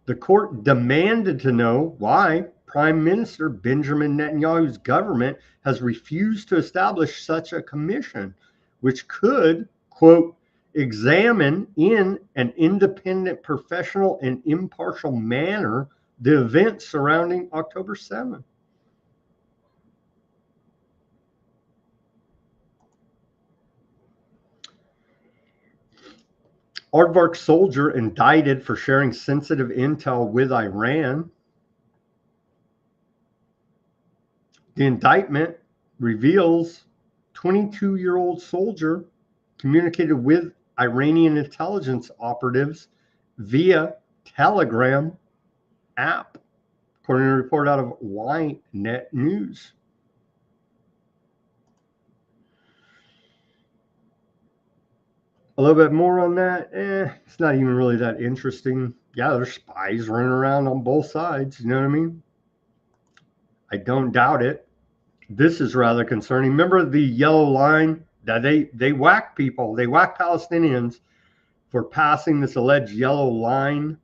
The court demanded to know why Prime Minister Benjamin Netanyahu's government has refused to establish such a commission, which could, quote, examine in an independent, professional, and impartial manner the events surrounding October 7th. Aardvark soldier indicted for sharing sensitive intel with Iran. The indictment reveals 22-year-old soldier communicated with Iranian intelligence operatives via Telegram app, according to a report out of Ynet News. A little bit more on that. It's not even really that interesting. Yeah, there's spies running around on both sides. You know what I mean? I don't doubt it. This is rather concerning. Remember the yellow line that they whack people, they whack Palestinians for passing this alleged yellow line.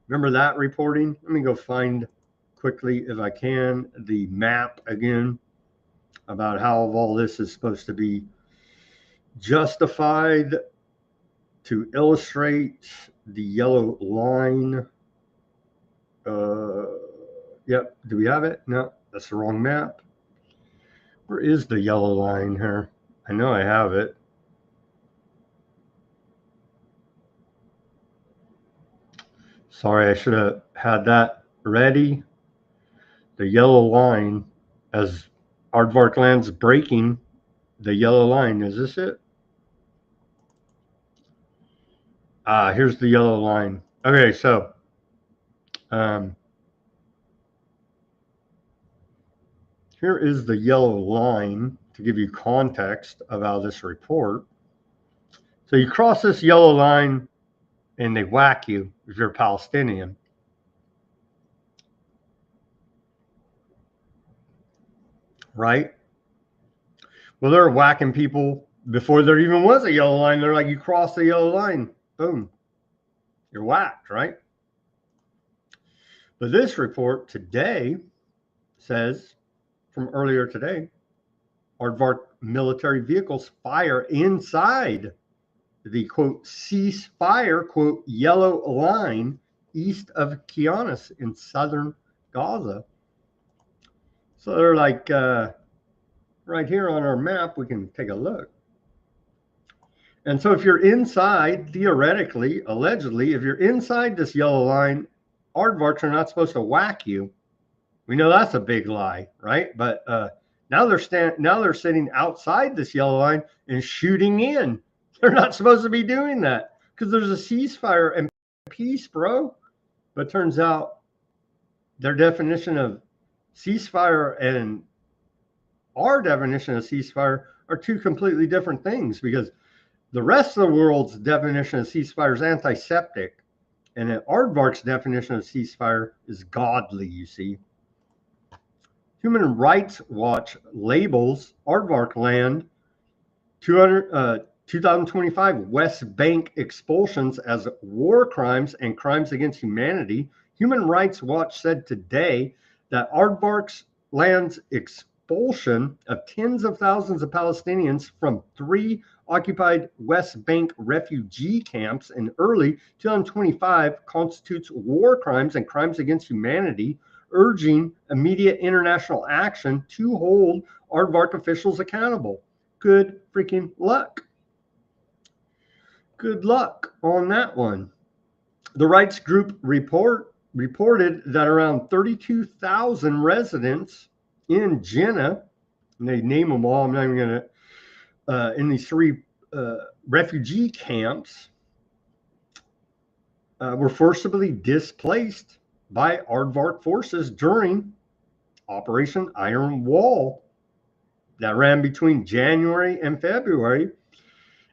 Remember that reporting? Let me go find quickly, if I can, the map again about how all this is supposed to be justified to illustrate the yellow line. Yep. Do we have it? No, that's the wrong map. Where is the yellow line here? I know I have it. Sorry, I should have had that ready. The yellow line, as Aardvark Land's breaking the yellow line. Is this it? Here's the yellow line. Okay, so here is the yellow line to give you context about this report. So you cross this yellow line and they whack you if you're a Palestinian. Right? Well, they're whacking people before there even was a yellow line. They're like, you cross the yellow line, boom, you're whacked, right? But this report today says, from earlier today, Aardvark military vehicles fire inside the, quote, ceasefire, quote, yellow line east of Kianis in southern Gaza. So they're like, right here on our map, we can take a look. And so if you're inside, theoretically, allegedly, if you're inside this yellow line, aardvarks are not supposed to whack you. We know that's a big lie, right? But now they're sitting outside this yellow line and shooting in. They're not supposed to be doing that because there's a ceasefire and peace, bro. But turns out their definition of ceasefire and our definition of ceasefire are two completely different things, because the rest of the world's definition of ceasefire is antiseptic, and Aardvark's definition of ceasefire is godly, you see. Human Rights Watch labels Aardvark land 2025 West Bank expulsions as war crimes and crimes against humanity. Human Rights Watch said today that Aardvark's land's expulsion of tens of thousands of Palestinians from 3 occupied West Bank refugee camps in early 2025 constitutes war crimes and crimes against humanity, urging immediate international action to hold Aardvark officials accountable. Good freaking luck. Good luck on that one. The rights group reported that around 32,000 residents in Jannah, and they name them all, I'm not even going to, in these 3 refugee camps, were forcibly displaced by Aardvark forces during Operation Iron Wall that ran between January and February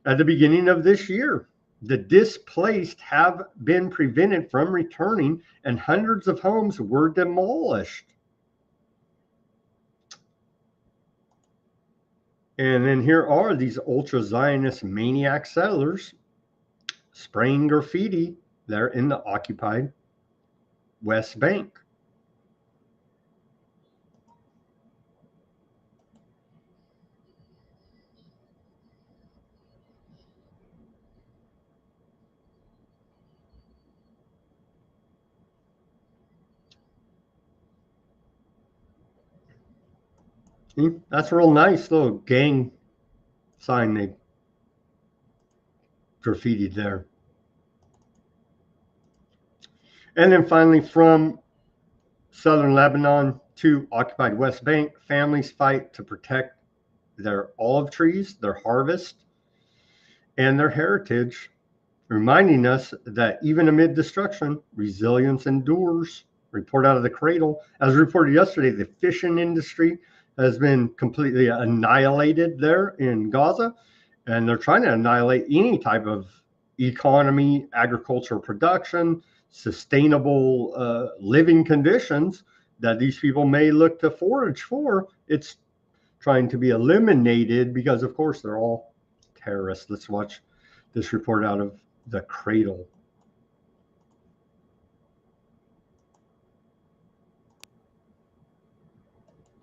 at the beginning of this year. The displaced have been prevented from returning, and hundreds of homes were demolished. And then here are these ultra-Zionist maniac settlers spraying graffiti there in the occupied West Bank. See, that's a real nice little gang sign they graffitied there. And then finally, from southern Lebanon to occupied West Bank, families fight to protect their olive trees, their harvest, and their heritage, reminding us that even amid destruction, resilience endures. Report out of the cradle. As reported yesterday, the fishing industry has been completely annihilated there in Gaza, and they're trying to annihilate any type of economy, agricultural production, sustainable living conditions that these people may look to forage for. It's trying to be eliminated because, of course, they're all terrorists. Let's watch this report out of the cradle.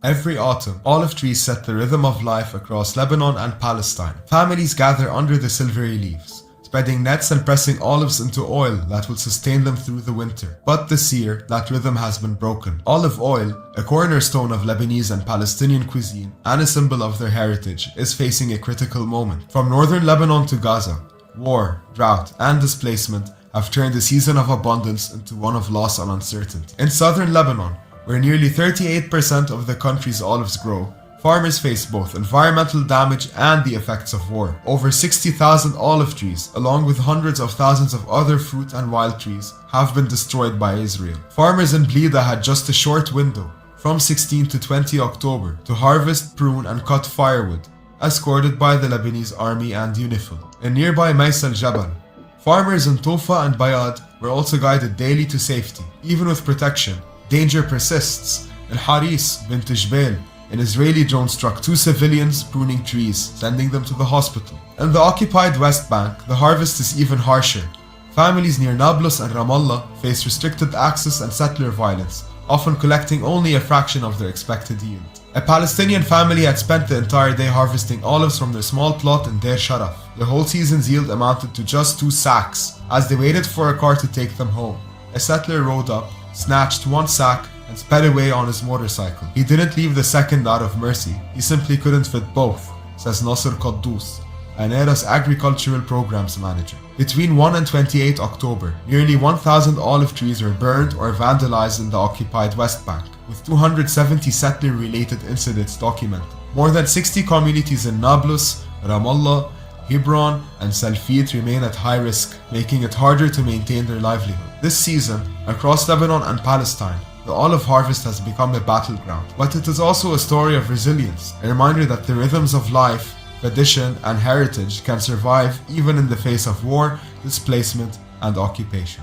Every autumn, olive trees set the rhythm of life across Lebanon and Palestine. Families gather under the silvery leaves, spreading nets and pressing olives into oil that will sustain them through the winter. But this year, that rhythm has been broken. Olive oil, a cornerstone of Lebanese and Palestinian cuisine and a symbol of their heritage, is facing a critical moment. From northern Lebanon to Gaza, war, drought, and displacement have turned a season of abundance into one of loss and uncertainty. In southern Lebanon, where nearly 38% of the country's olives grow, farmers face both environmental damage and the effects of war. Over 60,000 olive trees, along with hundreds of thousands of other fruit and wild trees, have been destroyed by Israel. Farmers in Blida had just a short window, from 16 to 20 October, to harvest, prune, and cut firewood, escorted by the Lebanese army and UNIFIL. In nearby Mais al-Jabal, farmers in Tofa and Bayad were also guided daily to safety. Even with protection, danger persists. In Haris, Bint Jbeil, an Israeli drone struck 2 civilians pruning trees, sending them to the hospital. In the occupied West Bank, the harvest is even harsher. Families near Nablus and Ramallah face restricted access and settler violence, often collecting only a fraction of their expected yield. A Palestinian family had spent the entire day harvesting olives from their small plot in Deir Sharaf. The whole season's yield amounted to just 2 sacks, as they waited for a car to take them home. A settler rode up, snatched 1 sack, and sped away on his motorcycle. He didn't leave the second out of mercy. He simply couldn't fit both, says Nasser Qaddous, ANERA's agricultural programs manager. Between 1 and 28 October, nearly 1,000 olive trees were burned or vandalized in the occupied West Bank, with 270 settler-related incidents documented. More than 60 communities in Nablus, Ramallah, Hebron, and Salfit remain at high risk, making it harder to maintain their livelihood. This season, across Lebanon and Palestine, The olive harvest has become a battleground, but it is also a story of resilience, a reminder that the rhythms of life, tradition, and heritage can survive even in the face of war, displacement, and occupation.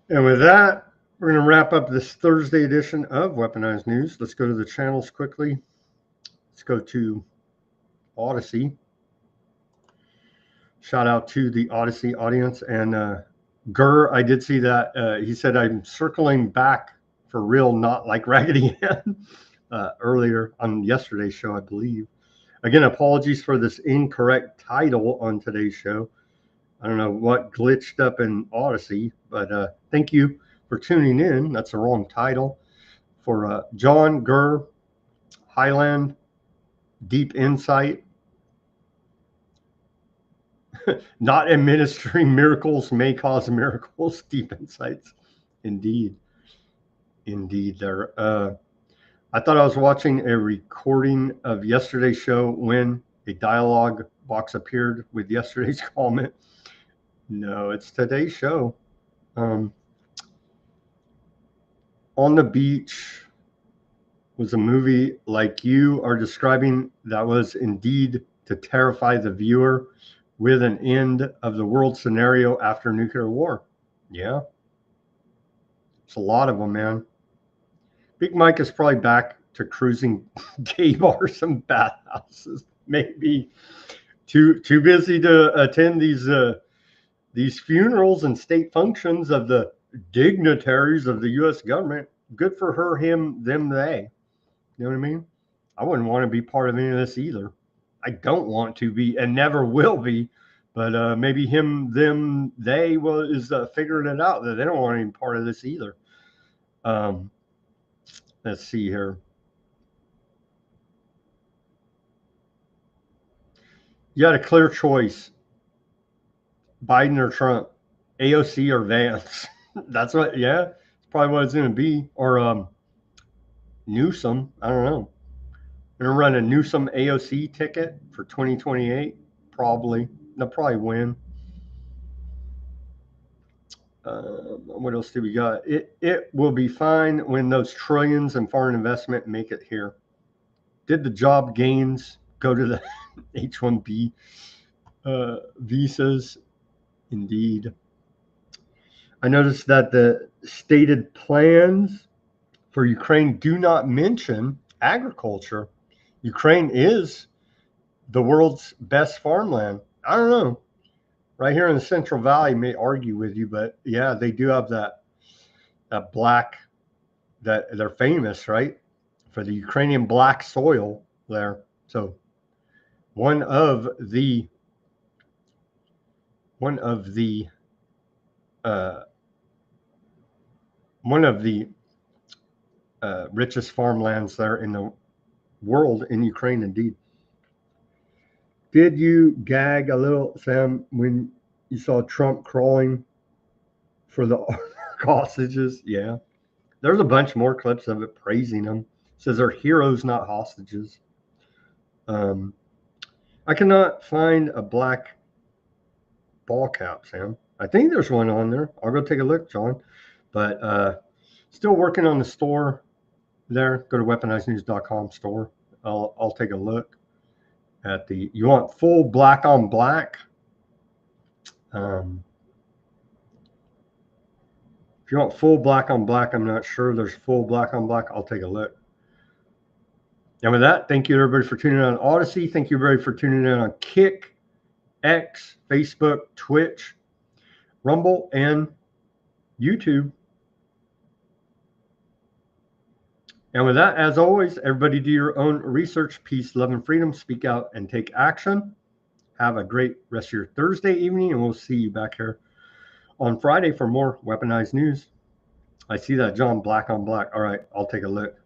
And with that, we're going to wrap up this Thursday edition of Weaponized News. Let's go to the channels quickly. Let's go to Odysee. Shout out to the Odysee audience. And Gurr, I did see that. He said, I'm circling back for real, not like Raggedy Ann, earlier on yesterday's show, I believe. Again, apologies for this incorrect title on today's show. I don't know what glitched up in Odysee, but thank you for tuning in. That's the wrong title. For John, Gurr, Highland, Deep Insight, not administering miracles may cause miracles. Deep Insights. Indeed. There. I thought I was watching a recording of yesterday's show when a dialogue box appeared with yesterday's comment. No, it's today's show. On the Beach was a movie like you are describing that was indeed to terrify the viewer with an end of the world scenario after nuclear war. Yeah. It's a lot of them, man. Big Mike is probably back to cruising gay bars and bathhouses. Maybe too busy to attend these funerals and state functions of the dignitaries of the U.S. government. Good for her, him, them, they. You know what I mean? I wouldn't want to be part of any of this either. I don't want to be and never will be. But maybe him, them, they is figuring it out that they don't want any part of this either. Let's see here. You got a clear choice. Biden or Trump, AOC or Vance. That's what, yeah, it's probably what it's going to be. Or Newsom, I don't know. I'm going to run a Newsom AOC ticket for 2028. Probably. They'll probably win. What else do we got? It will be fine when those trillions in foreign investment make it here. Did the job gains go to the H-1B visas? Indeed. I noticed that the stated plans for Ukraine do not mention agriculture. Ukraine is the world's best farmland. I don't know. Right here in the Central Valley may argue with you, but yeah, they do have that black, that they're famous, right, for the Ukrainian black soil there. So one of the richest farmlands there in the world in Ukraine, indeed. Did you gag a little, Sam, when you saw Trump crawling for the hostages? Yeah. There's a bunch more clips of it praising them. It says they're heroes, not hostages. I cannot find a black ball cap, Sam. I think there's one on there. I'll go take a look, John. But still working on the store there. Go to weaponizednews.com store. I'll take a look at the, you want full black on black. If you want full black on black, I'm not sure there's full black on black. I'll take a look. And with that, thank you everybody for tuning in on Odysee. Thank you everybody for tuning in on Kick, X, Facebook, Twitch, Rumble, and YouTube. And with that, as always, everybody do your own research, peace, love, and freedom. Speak out and take action. Have a great rest of your Thursday evening, and we'll see you back here on Friday for more Weaponized News. I see that, John, black on black. All right, I'll take a look.